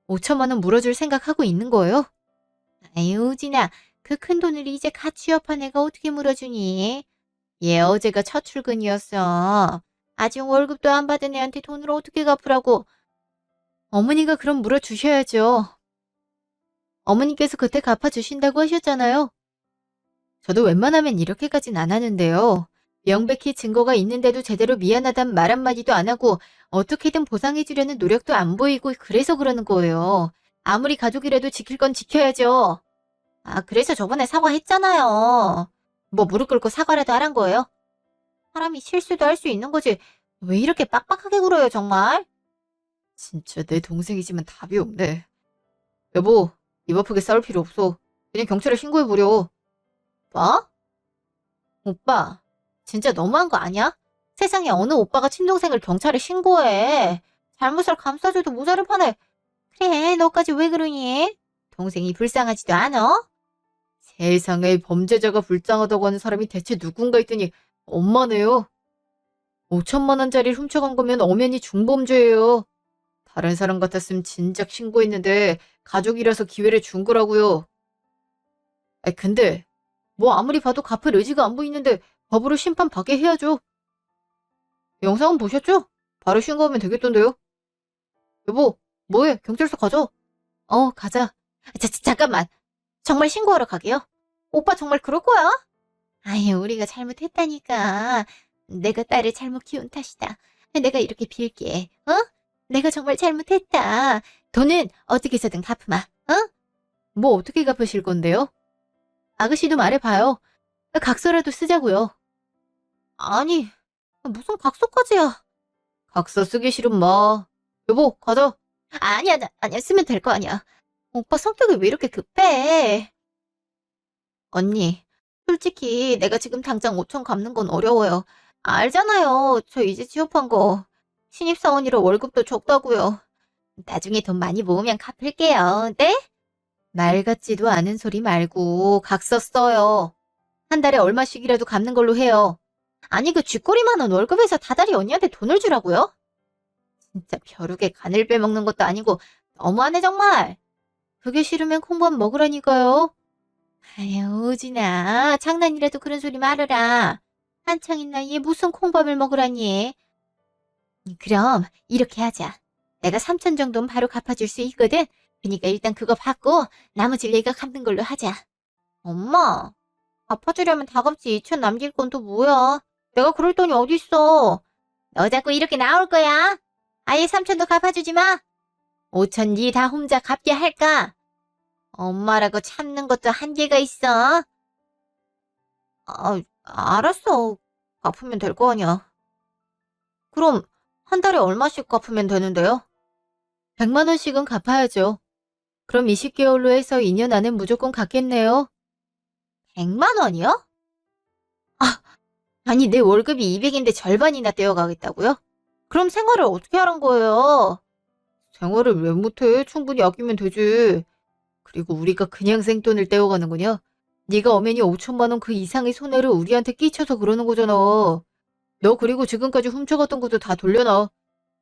5천만 원 물어줄 생각하고 있는 거예요? 아유, 우진아, 그 큰돈을 이제 갓 취업한 애가 어떻게 물어주니? 얘 어제가 첫 출근이었어. 아직 월급도 안 받은 애한테 돈을 어떻게 갚으라고. 어머니가 그럼 물어주셔야죠. 어머니께서 그때 갚아주신다고 하셨잖아요. 저도 웬만하면 이렇게까진 안 하는데요. 명백히 증거가 있는데도 제대로 미안하단 말 한마디도 안 하고 어떻게든 보상해주려는 노력도 안 보이고 그래서 그러는 거예요. 아무리 가족이라도 지킬 건 지켜야죠. 아, 그래서 저번에 사과했잖아요. 뭐 무릎 꿇고 사과라도 하란 거예요? 사람이 실수도 할 수 있는 거지. 왜 이렇게 빡빡하게 굴어요, 정말? 진짜 내 동생이지만 답이 없네. 여보, 입 아프게 싸울 필요 없어. 그냥 경찰에 신고해버려. 뭐? 오빠, 진짜 너무한 거 아니야? 세상에 어느 오빠가 친동생을 경찰에 신고해. 잘못을 감싸줘도 모자를 파네. 그래, 너까지 왜 그러니? 동생이 불쌍하지도 않아? 세상에 범죄자가 불쌍하다고 하는 사람이 대체 누군가 있더니 엄마네요. 5천만 원짜리를 훔쳐간 거면 엄연히 중범죄예요. 다른 사람 같았으면 진작 신고했는데 가족이라서 기회를 준 거라고요. 근데 뭐 아무리 봐도 갚을 의지가 안 보이는데 법으로 심판받게 해야죠. 영상은 보셨죠? 바로 신고하면 되겠던데요. 여보, 뭐해? 경찰서 가자. 가자. 잠깐만. 정말 신고하러 가게요? 오빠 정말 그럴 거야? 아유, 우리가 잘못했다니까. 내가 딸을 잘못 키운 탓이다. 내가 이렇게 빌게. 어? 내가 정말 잘못했다. 돈은 어떻게 해서든 갚으마. 어? 뭐 어떻게 갚으실 건데요? 아가씨도 말해봐요. 각서라도 쓰자고요. 아니, 무슨 각서까지야. 각서 쓰기 싫은 마. 여보, 가자. 아니야, 쓰면 될 거 아니야. 오빠 성격이 왜 이렇게 급해? 언니, 솔직히 내가 지금 당장 5천 갚는 건 어려워요. 알잖아요. 저 이제 취업한 거. 신입사원이라 월급도 적다고요. 나중에 돈 많이 모으면 갚을게요. 네? 말 같지도 않은 소리 말고 각서 써요. 한 달에 얼마씩이라도 갚는 걸로 해요. 아니 그 쥐꼬리만한 월급에서 다달이 언니한테 돈을 주라고요? 진짜 벼룩에 간을 빼먹는 것도 아니고 너무하네 정말. 그게 싫으면 콩밥 먹으라니까요. 아유 우진아 장난이라도 그런 소리 말아라. 한창인 나이에 무슨 콩밥을 먹으라니. 그럼 이렇게 하자. 내가 3천 정도는 바로 갚아줄 수 있거든. 그러니까 일단 그거 받고 나머지 내가 갚는 걸로 하자. 엄마, 갚아주려면 다 갚지 2천 남길 건 또 뭐야? 내가 그럴 돈이 어딨어. 너 자꾸 이렇게 나올 거야? 아예 3천도 갚아주지 마. 5천 니 다 혼자 갚게 할까? 엄마라고 참는 것도 한계가 있어. 알았어. 갚으면 될 거 아니야. 그럼 한 달에 얼마씩 갚으면 되는데요? 100만 원씩은 갚아야죠. 그럼 20개월로 해서 2년 안에 무조건 갚겠네요. 100만 원이요? 아니 내 월급이 200인데 절반이나 떼어가겠다고요? 그럼 생활을 어떻게 하란 거예요? 생활을 왜 못해? 충분히 아끼면 되지. 그리고 우리가 그냥 생돈을 떼어가는거냐? 네가 엄연히 5천만 원 그 이상의 손해를 우리한테 끼쳐서 그러는 거잖아. 너 그리고 지금까지 훔쳐갔던 것도 다 돌려놔.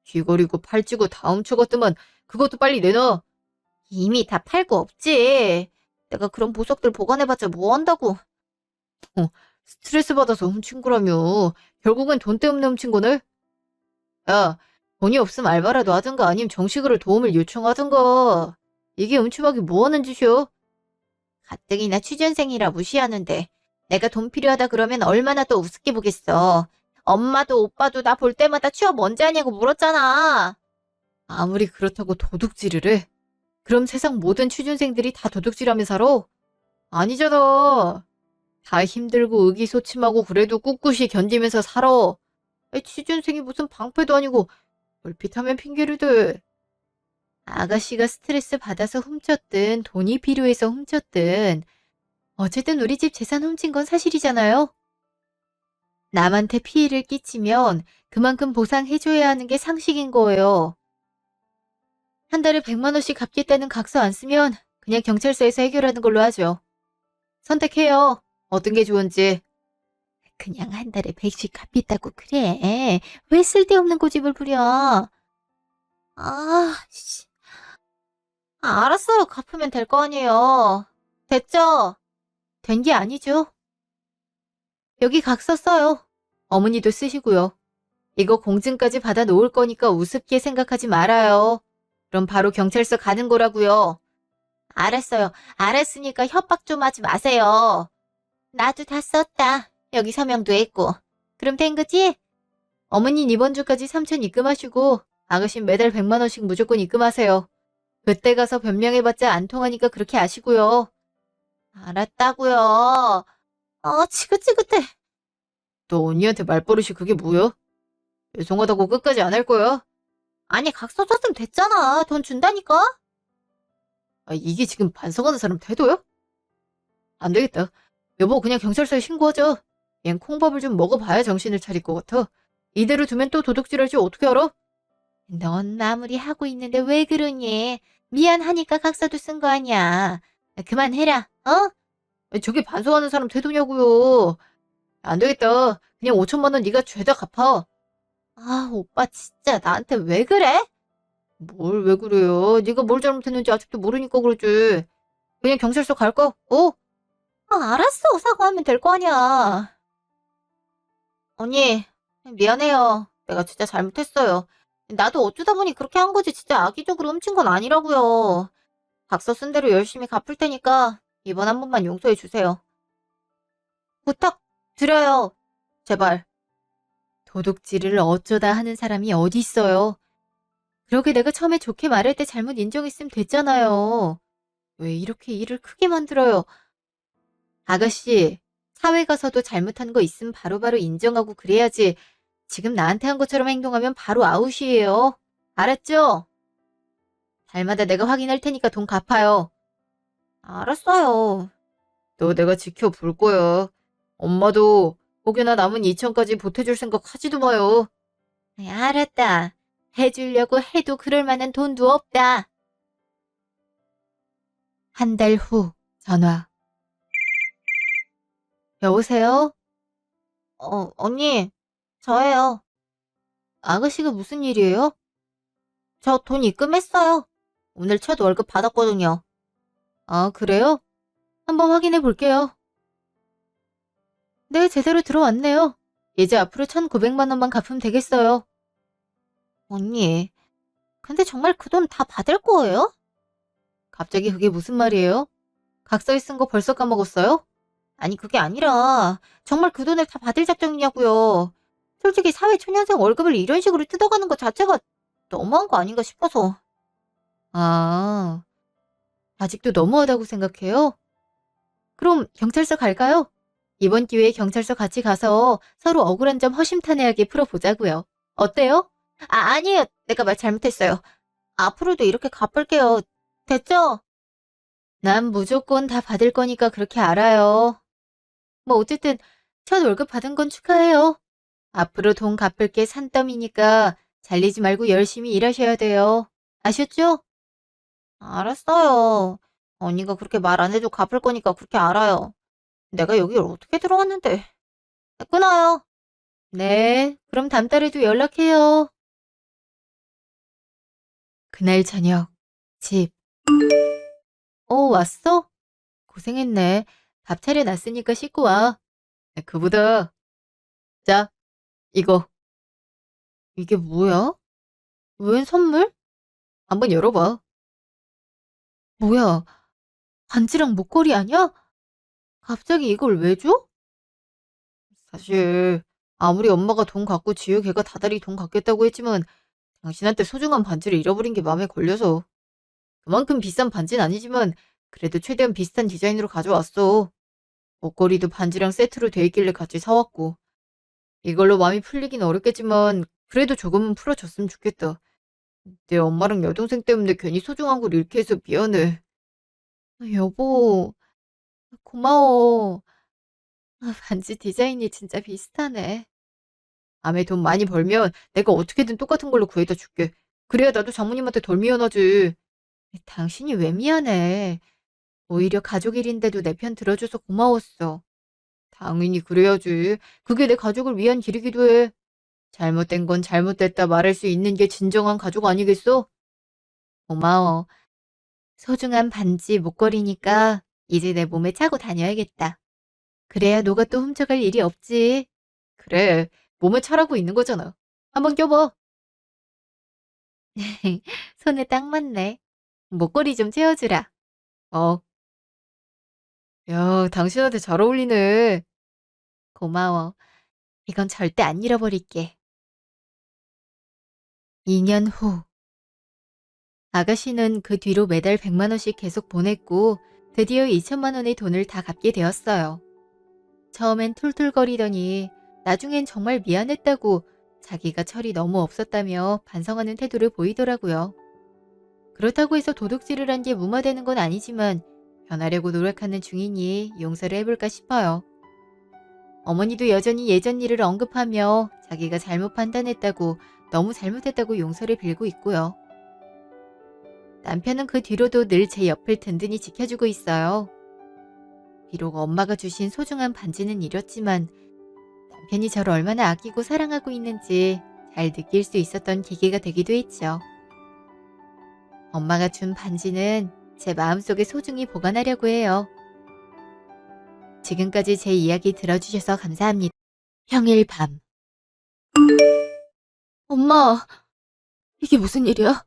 귀걸이고 팔찌고 다 훔쳐갔더만 그것도 빨리 내놔. 이미 다 팔고 없지. 내가 그런 보석들 보관해봤자 뭐 한다고. 스트레스 받아서 훔친 거라며. 결국엔 돈 때문에 훔친 거네? 야, 돈이 없으면 알바라도 하든가 아니면 정식으로 도움을 요청하든가. 이게 음침하게 뭐 하는 짓이야? 가뜩이나 취준생이라 무시하는데 내가 돈 필요하다 그러면 얼마나 또 우습게 보겠어. 엄마도 오빠도 나 볼 때마다 취업 언제 하냐고 물었잖아. 아무리 그렇다고 도둑질을 해? 그럼 세상 모든 취준생들이 다 도둑질하며 살아? 아니잖아. 다 힘들고 의기소침하고 그래도 꿋꿋이 견디면서 살아. 취준생이 무슨 방패도 아니고 얼핏하면 핑계를 대. 아가씨가 스트레스 받아서 훔쳤든 돈이 필요해서 훔쳤든 어쨌든 우리 집 재산 훔친 건 사실이잖아요. 남한테 피해를 끼치면 그만큼 보상해줘야 하는 게 상식인 거예요. 한 달에 100만 원씩 갚겠다는 각서 안 쓰면 그냥 경찰서에서 해결하는 걸로 하죠. 선택해요. 어떤 게 좋은지. 그냥 한 달에 100씩 갚겠다고 그래. 왜 쓸데없는 고집을 부려. 알았어요. 갚으면 될 거 아니에요. 됐죠? 된 게 아니죠. 여기 각서 써요. 어머니도 쓰시고요. 이거 공증까지 받아 놓을 거니까 우습게 생각하지 말아요. 그럼 바로 경찰서 가는 거라고요. 알았어요. 알았으니까 협박 좀 하지 마세요. 나도 다 썼다. 여기 서명도 했고. 그럼 된 거지? 어머님 이번 주까지 3천 입금하시고 아가씨는 매달 100만 원씩 무조건 입금하세요. 그때 가서 변명해봤자 안 통하니까 그렇게 아시고요. 알았다고요. 지긋지긋해. 너 언니한테 말버릇이 그게 뭐야? 죄송하다고 끝까지 안 할 거야? 아니, 각서 썼으면 됐잖아. 돈 준다니까? 이게 지금 반성하는 사람 태도야? 안 되겠다. 여보, 그냥 경찰서에 신고하자. 얜 콩밥을 좀 먹어봐야 정신을 차릴 것 같아. 이대로 두면 또 도둑질할지 어떻게 알아? 넌 마무리 하고 있는데 왜 그러니? 미안하니까 각서도 쓴 거 아니야. 그만해라, 어? 저게 반성하는 사람 태도냐고요. 안 되겠다. 그냥 5천만 원 네가 죄다 갚아. 오빠 진짜 나한테 왜 그래? 뭘 왜 그래요? 네가 뭘 잘못했는지 아직도 모르니까 그러지. 그냥 경찰서 갈까? 어? 알았어. 사과하면 될 거 아니야. 언니, 미안해요. 내가 진짜 잘못했어요. 나도 어쩌다 보니 그렇게 한 거지 진짜 악의적으로 훔친 건 아니라고요. 각서 쓴 대로 열심히 갚을 테니까 이번 한 번만 용서해 주세요. 부탁드려요. 제발. 도둑질을 어쩌다 하는 사람이 어디 있어요. 그러게 내가 처음에 좋게 말할 때 잘못 인정했으면 됐잖아요. 왜 이렇게 일을 크게 만들어요? 아가씨, 사회 가서도 잘못한 거 있으면 바로바로 인정하고 그래야지. 지금 나한테 한 것처럼 행동하면 바로 아웃이에요. 알았죠? 달마다 내가 확인할 테니까 돈 갚아요. 알았어요. 너 내가 지켜볼 거야. 엄마도 혹여나 남은 2천까지 보태줄 생각 하지도 마요. 알았다. 해주려고 해도 그럴 만한 돈도 없다. 한 달 후 전화. 여보세요? 언니, 저예요. 아가씨가 무슨 일이에요? 저 돈 입금했어요. 오늘 첫 월급 받았거든요. 그래요? 한번 확인해 볼게요. 네, 제대로 들어왔네요. 이제 앞으로 1,900만 원만 갚으면 되겠어요. 언니, 근데 정말 그 돈 다 받을 거예요? 갑자기 그게 무슨 말이에요? 각서에 쓴 거 벌써 까먹었어요? 아니, 그게 아니라 정말 그 돈을 다 받을 작정이냐고요. 솔직히 사회초년생 월급을 이런 식으로 뜯어가는 것 자체가 너무한 거 아닌가 싶어서. 아, 아직도 너무하다고 생각해요? 그럼 경찰서 갈까요? 이번 기회에 경찰서 같이 가서 서로 억울한 점 허심탄회하게 풀어보자고요. 어때요? 아니에요. 내가 말 잘못했어요. 앞으로도 이렇게 갚을게요. 됐죠? 난 무조건 다 받을 거니까 그렇게 알아요. 뭐 어쨌든 첫 월급 받은 건 축하해요. 앞으로 돈 갚을 게 산더미니까 잘리지 말고 열심히 일하셔야 돼요. 아셨죠? 알았어요. 언니가 그렇게 말 안 해도 갚을 거니까 그렇게 알아요. 내가 여길 어떻게 들어왔는데. 끊어요. 네, 그럼 다음 달에도 연락해요. 그날 저녁, 집. 왔어? 고생했네. 밥 차려놨으니까 씻고 와. 그보다, 자, 이거. 이게 뭐야? 웬 선물? 한번 열어봐. 뭐야, 반지랑 목걸이 아니야? 갑자기 이걸 왜 줘? 사실 아무리 엄마가 돈 갖고 지우 걔가 다달이 돈 갖겠다고 했지만 당신한테 소중한 반지를 잃어버린 게 마음에 걸려서. 그만큼 비싼 반지는 아니지만 그래도 최대한 비슷한 디자인으로 가져왔어. 목걸이도 반지랑 세트로 돼 있길래 같이 사왔고. 이걸로 마음이 풀리긴 어렵겠지만 그래도 조금은 풀어줬으면 좋겠다. 내 엄마랑 여동생 때문에 괜히 소중한 걸 잃게 해서 미안해. 여보, 고마워. 반지 디자인이 진짜 비슷하네. 다음에 돈 많이 벌면 내가 어떻게든 똑같은 걸로 구해다 줄게. 그래야 나도 장모님한테 덜 미안하지. 당신이 왜 미안해? 오히려 가족 일인데도 내 편 들어줘서 고마웠어. 당연히 그래야지. 그게 내 가족을 위한 길이기도 해. 잘못된 건 잘못됐다 말할 수 있는 게 진정한 가족 아니겠어? 고마워. 소중한 반지, 목걸이니까 이제 내 몸에 차고 다녀야겠다. 그래야 너가 또 훔쳐갈 일이 없지. 그래, 몸에 차라고 있는 거잖아. 한번 껴봐. 손에 딱 맞네. 목걸이 좀 채워주라. 어, 야, 당신한테 잘 어울리네. 고마워. 이건 절대 안 잃어버릴게. 2년 후. 아가씨는 그 뒤로 매달 100만 원씩 계속 보냈고 드디어 2천만 원의 돈을 다 갚게 되었어요. 처음엔 툴툴거리더니 나중엔 정말 미안했다고 자기가 철이 너무 없었다며 반성하는 태도를 보이더라고요. 그렇다고 해서 도둑질을 한 게 무마되는 건 아니지만 변하려고 노력하는 중이니 용서를 해볼까 싶어요. 어머니도 여전히 예전 일을 언급하며 자기가 잘못 판단했다고 너무 잘못했다고 용서를 빌고 있고요. 남편은 그 뒤로도 늘 제 옆을 든든히 지켜주고 있어요. 비록 엄마가 주신 소중한 반지는 잃었지만 남편이 저를 얼마나 아끼고 사랑하고 있는지 잘 느낄 수 있었던 계기가 되기도 했죠. 엄마가 준 반지는 제 마음속에 소중히 보관하려고 해요. 지금까지 제 이야기 들어주셔서 감사합니다. 평일 밤. 엄마, 이게 무슨 일이야?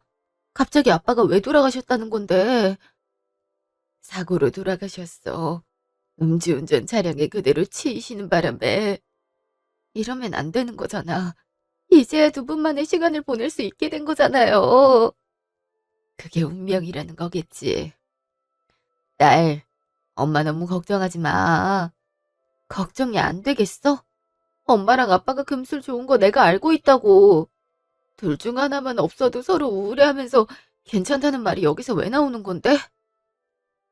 갑자기 아빠가 왜 돌아가셨다는 건데? 사고로 돌아가셨어. 음주운전 차량에 그대로 치이시는 바람에. 이러면 안 되는 거잖아. 이제야 두 분만의 시간을 보낼 수 있게 된 거잖아요. 그게 운명이라는 거겠지. 딸, 엄마 너무 걱정하지 마. 걱정이 안 되겠어? 엄마랑 아빠가 금술 좋은 거 내가 알고 있다고. 둘 중 하나만 없어도 서로 우울해하면서 괜찮다는 말이 여기서 왜 나오는 건데?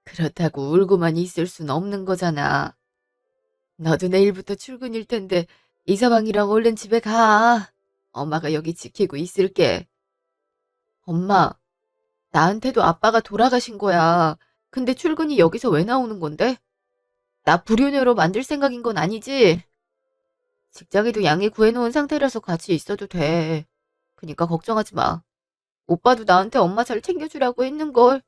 그렇다고 울고만 있을 순 없는 거잖아. 너도 내일부터 출근일 텐데 이서방이랑 얼른 집에 가. 엄마가 여기 지키고 있을게. 엄마, 나한테도 아빠가 돌아가신 거야. 근데 출근이 여기서 왜 나오는 건데? 나 불효녀로 만들 생각인 건 아니지? 직장에도 양해 구해놓은 상태라서 같이 있어도 돼. 그니까 걱정하지 마. 오빠도 나한테 엄마 잘 챙겨주라고 했는걸.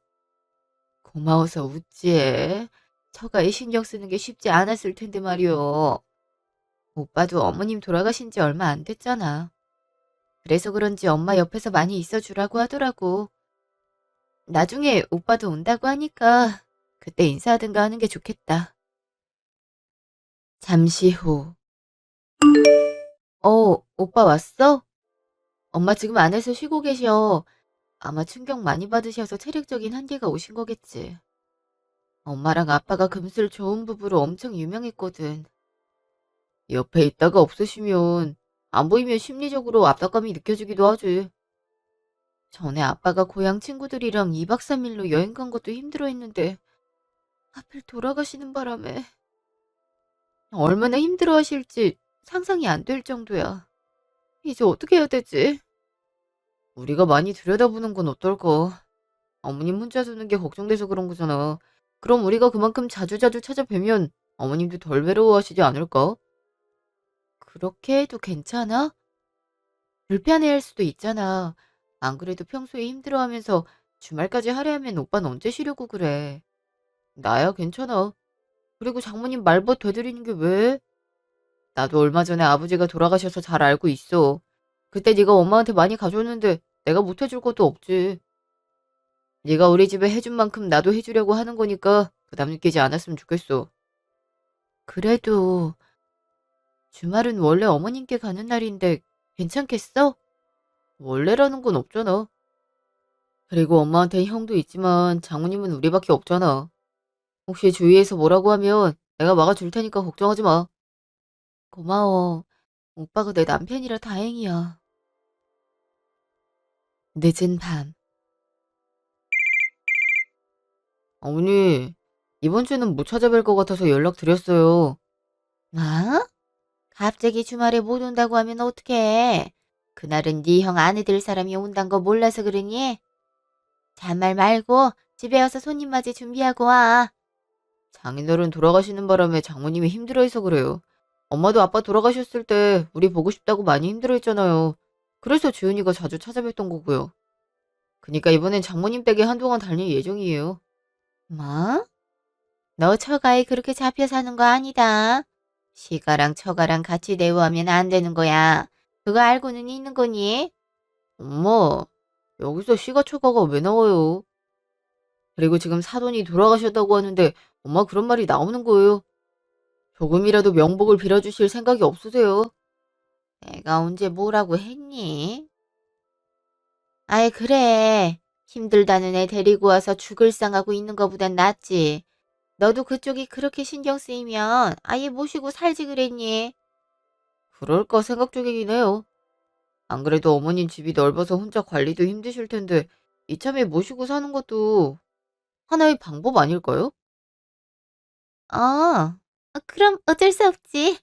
고마워서 웃지. 처가에 신경 쓰는 게 쉽지 않았을 텐데 말이오. 오빠도 어머님 돌아가신 지 얼마 안 됐잖아. 그래서 그런지 엄마 옆에서 많이 있어주라고 하더라고. 나중에 오빠도 온다고 하니까 그때 인사하든가 하는 게 좋겠다. 잠시 후. 오빠 왔어? 엄마 지금 안에서 쉬고 계셔. 아마 충격 많이 받으셔서 체력적인 한계가 오신 거겠지. 엄마랑 아빠가 금술 좋은 부부로 엄청 유명했거든. 옆에 있다가 없으시면 안 보이면 심리적으로 압박감이 느껴지기도 하지. 전에 아빠가 고향 친구들이랑 2박 3일로 여행 간 것도 힘들어 했는데 하필 돌아가시는 바람에 얼마나 힘들어 하실지 상상이 안 될 정도야. 이제 어떻게 해야 되지? 우리가 많이 들여다보는 건 어떨까? 어머님 혼자 두는 게 걱정돼서 그런 거잖아. 그럼 우리가 그만큼 자주자주 찾아뵈면 어머님도 덜 외로워하시지 않을까? 그렇게 해도 괜찮아? 불편해할 수도 있잖아. 안 그래도 평소에 힘들어하면서 주말까지 하려면 오빠는 언제 쉬려고 그래. 나야 괜찮아. 그리고 장모님 말벗 되드리는 게 왜? 나도 얼마 전에 아버지가 돌아가셔서 잘 알고 있어. 그때 네가 엄마한테 많이 가줬는데 내가 못 해줄 것도 없지. 네가 우리 집에 해준 만큼 나도 해주려고 하는 거니까 부담 느끼지 않았으면 좋겠어. 그래도 주말은 원래 어머님께 가는 날인데 괜찮겠어? 원래라는 건 없잖아. 그리고 엄마한테 형도 있지만 장모님은 우리밖에 없잖아. 혹시 주위에서 뭐라고 하면 내가 막아줄 테니까 걱정하지 마. 고마워. 오빠가 내 남편이라 다행이야. 늦은 밤. 어머니, 이번 주는 못 찾아뵐 것 같아서 연락드렸어요. 뭐? 갑자기 주말에 못 온다고 하면 어떡해? 그날은 네 형 아내 될 사람이 온단 거 몰라서 그러니? 잔말 말고 집에 와서 손님 맞이 준비하고 와. 장인어른 돌아가시는 바람에 장모님이 힘들어해서 그래요. 엄마도 아빠 돌아가셨을 때 우리 보고 싶다고 많이 힘들어했잖아요. 그래서 주은이가 자주 찾아뵀던 거고요. 그니까 이번엔 장모님 댁에 한동안 다닐 예정이에요. 뭐? 너 처가에 그렇게 잡혀 사는 거 아니다. 시가랑 처가랑 같이 대우하면 안 되는 거야. 그거 알고는 있는 거니? 엄마, 여기서 시가 처가가 왜 나와요? 그리고 지금 사돈이 돌아가셨다고 하는데 엄마 그런 말이 나오는 거예요. 조금이라도 명복을 빌어주실 생각이 없으세요? 내가 언제 뭐라고 했니? 아이, 그래. 힘들다는 애 데리고 와서 죽을 상하고 있는 거보단 낫지. 너도 그쪽이 그렇게 신경 쓰이면 아예 모시고 살지 그랬니? 그럴까 생각 중이긴 해요. 안 그래도 어머님 집이 넓어서 혼자 관리도 힘드실 텐데 이참에 모시고 사는 것도 하나의 방법 아닐까요? 그럼 어쩔 수 없지.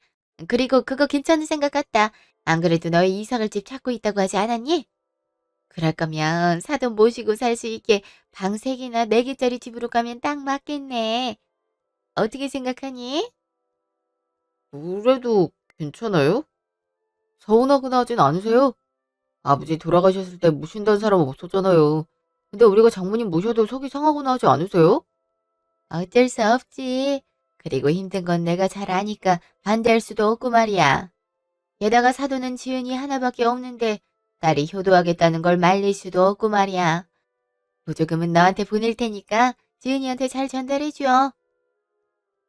그리고 그거 괜찮은 생각 같다. 안 그래도 너희 이사 갈 집 찾고 있다고 하지 않았니? 그럴 거면 사돈 모시고 살 수 있게 방 3개나 4개짜리 집으로 가면 딱 맞겠네. 어떻게 생각하니? 그래도 괜찮아요? 서운하거나 하진 않으세요? 아버지 돌아가셨을 때 모신다는 사람은 없었잖아요. 근데 우리가 장모님 모셔도 속이 상하거나 하지 않으세요? 어쩔 수 없지. 그리고 힘든 건 내가 잘 아니까 반대할 수도 없고 말이야. 게다가 사돈은 지은이 하나밖에 없는데 딸이 효도하겠다는 걸 말릴 수도 없고 말이야. 보조금은 너한테 보낼 테니까 지은이한테 잘 전달해줘.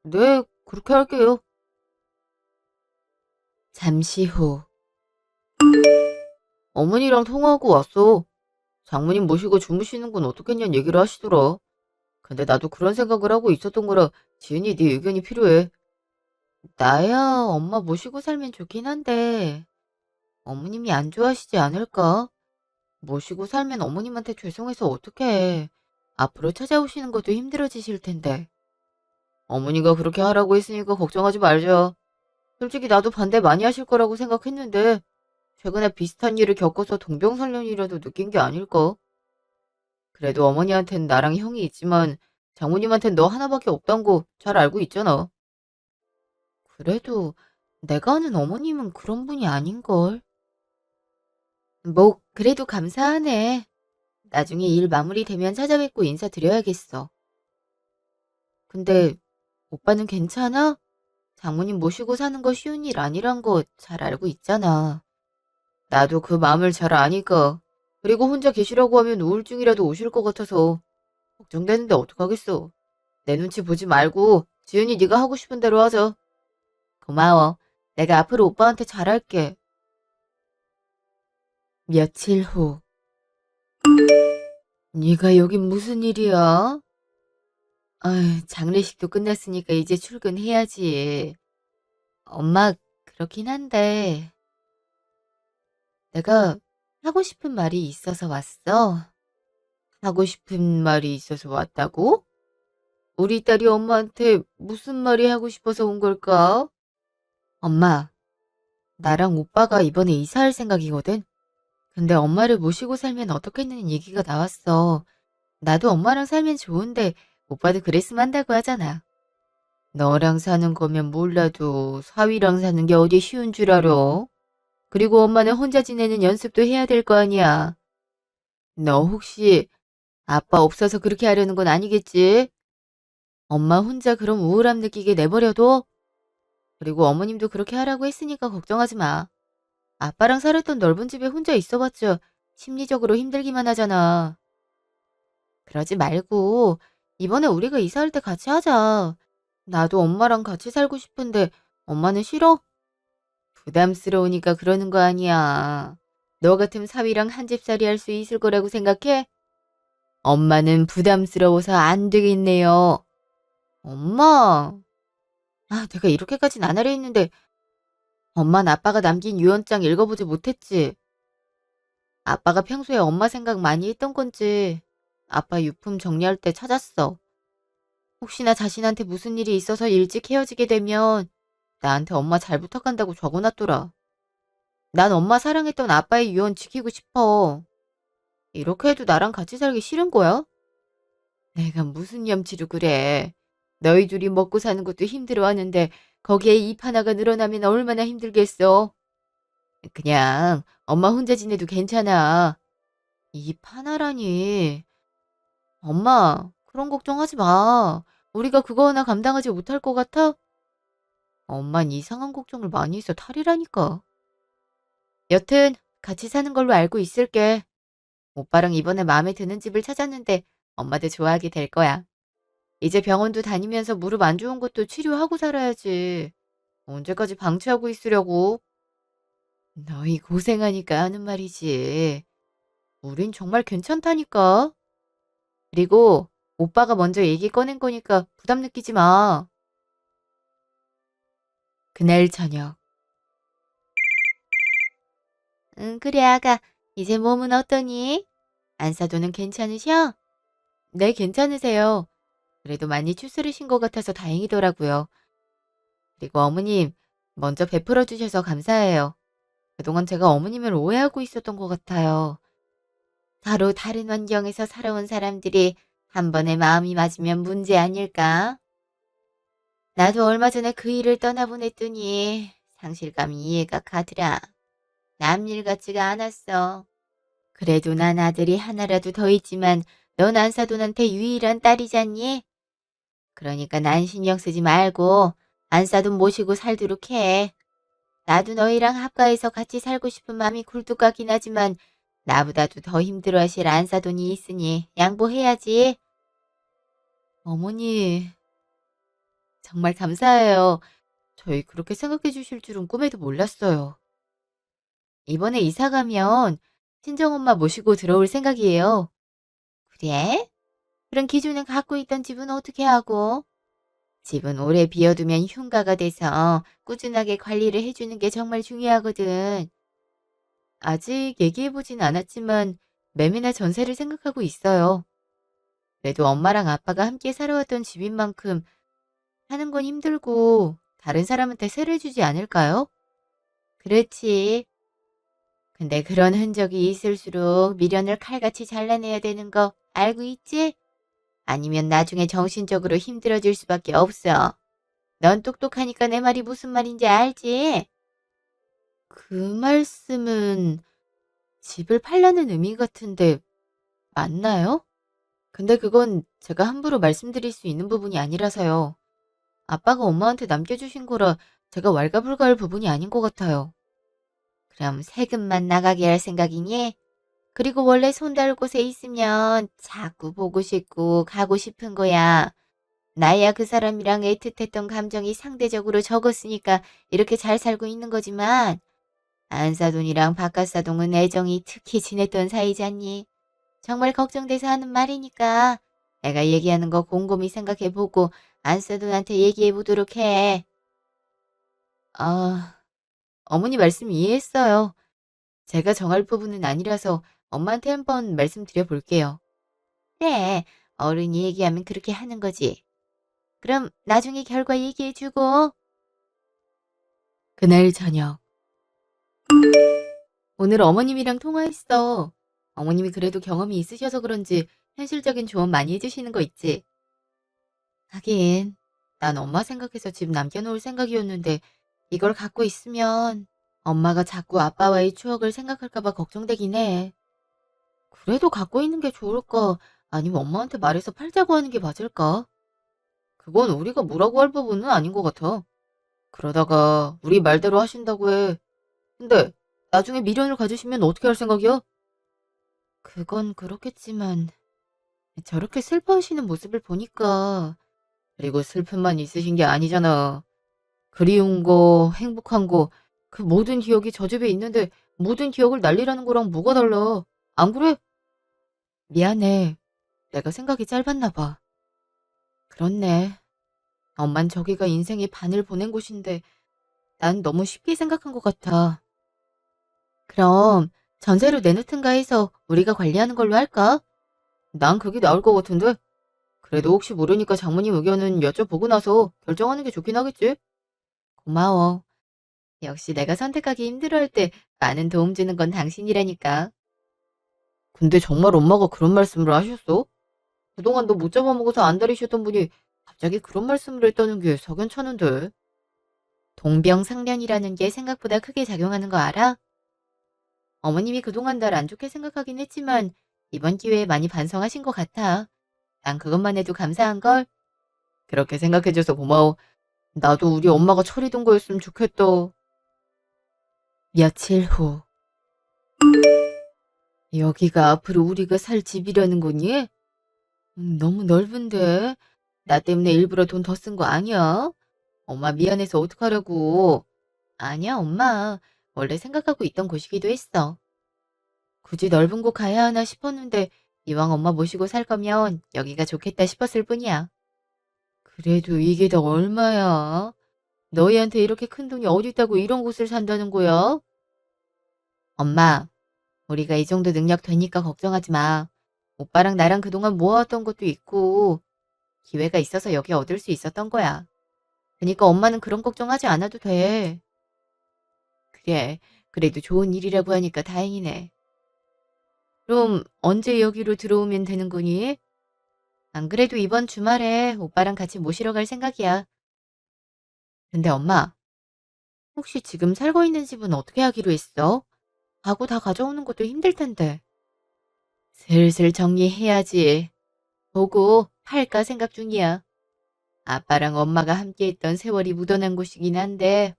네, 그렇게 할게요. 잠시 후. 어머니랑 통화하고 왔어. 장모님 모시고 주무시는 건 어떻겠냐는 얘기를 하시더라. 근데 나도 그런 생각을 하고 있었던 거라 지은이 네 의견이 필요해. 나야 엄마 모시고 살면 좋긴 한데 어머님이 안 좋아하시지 않을까? 모시고 살면 어머님한테 죄송해서 어떡해. 앞으로 찾아오시는 것도 힘들어지실 텐데. 어머니가 그렇게 하라고 했으니까 걱정하지 말자. 솔직히 나도 반대 많이 하실 거라고 생각했는데 최근에 비슷한 일을 겪어서 동병상련이라도 느낀 게 아닐까? 그래도 어머니한텐 나랑 형이 있지만 장모님한텐 너 하나밖에 없단 거 잘 알고 있잖아. 그래도 내가 아는 어머님은 그런 분이 아닌걸. 뭐 그래도 감사하네. 나중에 일 마무리되면 찾아뵙고 인사드려야겠어. 근데 오빠는 괜찮아? 장모님 모시고 사는 거 쉬운 일 아니란 거 잘 알고 있잖아. 나도 그 마음을 잘 아니까. 그리고 혼자 계시라고 하면 우울증이라도 오실 것 같아서 걱정되는데 어떡하겠어. 내 눈치 보지 말고 지은이 네가 하고 싶은 대로 하자. 고마워. 내가 앞으로 오빠한테 잘할게. 며칠 후. 네가 여긴 무슨 일이야? 장례식도 끝났으니까 이제 출근해야지. 엄마, 그렇긴 한데 내가 하고 싶은 말이 있어서 왔어. 하고 싶은 말이 있어서 왔다고? 우리 딸이 엄마한테 무슨 말이 하고 싶어서 온 걸까? 엄마, 나랑 오빠가 이번에 이사할 생각이거든. 근데 엄마를 모시고 살면 어떻겠냐는 얘기가 나왔어. 나도 엄마랑 살면 좋은데 오빠도 그랬으면 한다고 하잖아. 너랑 사는 거면 몰라도 사위랑 사는 게 어디 쉬운 줄 알아? 그리고 엄마는 혼자 지내는 연습도 해야 될 거 아니야. 너 혹시 아빠 없어서 그렇게 하려는 건 아니겠지? 엄마 혼자 그럼 우울함 느끼게 내버려둬? 그리고 어머님도 그렇게 하라고 했으니까 걱정하지 마. 아빠랑 살았던 넓은 집에 혼자 있어봤자 심리적으로 힘들기만 하잖아. 그러지 말고 이번에 우리가 이사할 때 같이 하자. 나도 엄마랑 같이 살고 싶은데 엄마는 싫어? 부담스러우니까 그러는 거 아니야. 너 같은 사위랑 한 집살이 할 수 있을 거라고 생각해? 엄마는 부담스러워서 안 되겠네요. 엄마. 내가 이렇게까진 안 하려 했는데 엄마는 아빠가 남긴 유언장 읽어보지 못했지. 아빠가 평소에 엄마 생각 많이 했던 건지 아빠 유품 정리할 때 찾았어. 혹시나 자신한테 무슨 일이 있어서 일찍 헤어지게 되면 나한테 엄마 잘 부탁한다고 적어놨더라. 난 엄마 사랑했던 아빠의 유언 지키고 싶어. 이렇게 해도 나랑 같이 살기 싫은 거야? 내가 무슨 염치로 그래. 너희 둘이 먹고 사는 것도 힘들어하는데 거기에 입 하나가 늘어나면 얼마나 힘들겠어. 그냥 엄마 혼자 지내도 괜찮아. 입 하나라니. 엄마, 그런 걱정하지 마. 우리가 그거 하나 감당하지 못할 것 같아? 엄만 이상한 걱정을 많이 해서 탈이라니까. 여튼 같이 사는 걸로 알고 있을게. 오빠랑 이번에 마음에 드는 집을 찾았는데 엄마도 좋아하게 될 거야. 이제 병원도 다니면서 무릎 안 좋은 것도 치료하고 살아야지. 언제까지 방치하고 있으려고? 너희 고생하니까 하는 말이지. 우린 정말 괜찮다니까. 그리고 오빠가 먼저 얘기 꺼낸 거니까 부담 느끼지 마. 그날 저녁. 응, 그래, 아가. 이제 몸은 어떠니? 안사도는 괜찮으셔? 네, 괜찮으세요. 그래도 많이 추스르신 것 같아서 다행이더라고요. 그리고 어머님, 먼저 베풀어 주셔서 감사해요. 그동안 제가 어머님을 오해하고 있었던 것 같아요. 서로 다른 환경에서 살아온 사람들이 한 번에 마음이 맞으면 문제 아닐까? 나도 얼마 전에 그 일을 떠나보냈더니 상실감이 이해가 가더라. 남일 같지가 않았어. 그래도 난 아들이 하나라도 더 있지만 넌 안사돈한테 유일한 딸이잖니? 그러니까 난 신경 쓰지 말고 안사돈 모시고 살도록 해. 나도 너희랑 합가해서 같이 살고 싶은 마음이 굴뚝 같긴 하지만 나보다도 더 힘들어하실 안사돈이 있으니 양보해야지. 어머니, 정말 감사해요. 저희 그렇게 생각해 주실 줄은 꿈에도 몰랐어요. 이번에 이사 가면 친정엄마 모시고 들어올 생각이에요. 그래? 그럼 기존에 갖고 있던 집은 어떻게 하고? 집은 오래 비워두면 흉가가 돼서 꾸준하게 관리를 해주는 게 정말 중요하거든. 아직 얘기해보진 않았지만 매매나 전세를 생각하고 있어요. 그래도 엄마랑 아빠가 함께 살아왔던 집인 만큼 사는 건 힘들고 다른 사람한테 세를 주지 않을까요? 그렇지. 근데 그런 흔적이 있을수록 미련을 칼같이 잘라내야 되는 거 알고 있지? 아니면 나중에 정신적으로 힘들어질 수밖에 없어. 넌 똑똑하니까 내 말이 무슨 말인지 알지? 그 말씀은 집을 팔라는 의미 같은데 맞나요? 근데 그건 제가 함부로 말씀드릴 수 있는 부분이 아니라서요. 아빠가 엄마한테 남겨주신 거라 제가 왈가불가할 부분이 아닌 것 같아요. 그럼 세금만 나가게 할 생각이니? 그리고 원래 손닿을 곳에 있으면 자꾸 보고 싶고 가고 싶은 거야. 나야 그 사람이랑 애틋했던 감정이 상대적으로 적었으니까 이렇게 잘 살고 있는 거지만 안사돈이랑 바깥사돈은 애정이 특히 진했던 사이잖니. 정말 걱정돼서 하는 말이니까 내가 얘기하는 거 곰곰이 생각해보고 안사돈한테 얘기해보도록 해. 아, 어머니 말씀 이해했어요. 제가 정할 부분은 아니라서 엄마한테 한번 말씀드려 볼게요. 그래, 어른이 얘기하면 그렇게 하는 거지. 그럼 나중에 결과 얘기해주고. 그날 저녁. 오늘 어머님이랑 통화했어. 어머님이 그래도 경험이 있으셔서 그런지 현실적인 조언 많이 해주시는 거 있지. 하긴, 난 엄마 생각해서 집 남겨놓을 생각이었는데 이걸 갖고 있으면 엄마가 자꾸 아빠와의 추억을 생각할까 봐 걱정되긴 해. 그래도 갖고 있는 게 좋을까? 아니면 엄마한테 말해서 팔자고 하는 게 맞을까? 그건 우리가 뭐라고 할 부분은 아닌 것 같아. 그러다가 우리 말대로 하신다고 해. 근데 나중에 미련을 가지시면 어떻게 할 생각이야? 그건 그렇겠지만 저렇게 슬퍼하시는 모습을 보니까 그리고 슬픔만 있으신 게 아니잖아. 그리운 거, 행복한 거, 그 모든 기억이 저 집에 있는데 모든 기억을 날리라는 거랑 뭐가 달라? 안 그래? 미안해. 내가 생각이 짧았나 봐. 그렇네. 엄만 저기가 인생의 반을 보낸 곳인데 난 너무 쉽게 생각한 것 같아. 그럼 전세로 내놓든가 해서 우리가 관리하는 걸로 할까? 난 그게 나을 것 같은데? 그래도 혹시 모르니까 장모님 의견은 여쭤보고 나서 결정하는 게 좋긴 하겠지? 고마워. 역시 내가 선택하기 힘들어할 때 많은 도움 주는 건 당신이라니까. 근데 정말 엄마가 그런 말씀을 하셨어? 그동안 너 못 잡아먹어서 안달이셨던 분이 갑자기 그런 말씀을 했다는 게 석연찮은데. 동병상련이라는 게 생각보다 크게 작용하는 거 알아? 어머님이 그동안 날 안 좋게 생각하긴 했지만 이번 기회에 많이 반성하신 것 같아. 난 그것만 해도 감사한걸? 그렇게 생각해줘서 고마워. 나도 우리 엄마가 처리던 거였으면 좋겠다. 며칠 후. 여기가 앞으로 우리가 살 집이라는 거니? 너무 넓은데? 나 때문에 일부러 돈 더 쓴 거 아니야? 엄마 미안해서 어떡하려고. 아니야, 엄마. 원래 생각하고 있던 곳이기도 했어. 굳이 넓은 곳 가야 하나 싶었는데 이왕 엄마 모시고 살 거면 여기가 좋겠다 싶었을 뿐이야. 그래도 이게 다 얼마야? 너희한테 이렇게 큰 돈이 어디 있다고 이런 곳을 산다는 거야? 엄마, 우리가 이 정도 능력 되니까 걱정하지 마. 오빠랑 나랑 그동안 모아왔던 것도 있고 기회가 있어서 여기 얻을 수 있었던 거야. 그러니까 엄마는 그런 걱정하지 않아도 돼. 그래, 그래도 좋은 일이라고 하니까 다행이네. 그럼 언제 여기로 들어오면 되는 거니? 안 그래도 이번 주말에 오빠랑 같이 모시러 갈 생각이야. 근데 엄마, 혹시 지금 살고 있는 집은 어떻게 하기로 했어? 가구 다 가져오는 것도 힘들 텐데. 슬슬 정리해야지. 보고 팔까 생각 중이야. 아빠랑 엄마가 함께했던 세월이 묻어난 곳이긴 한데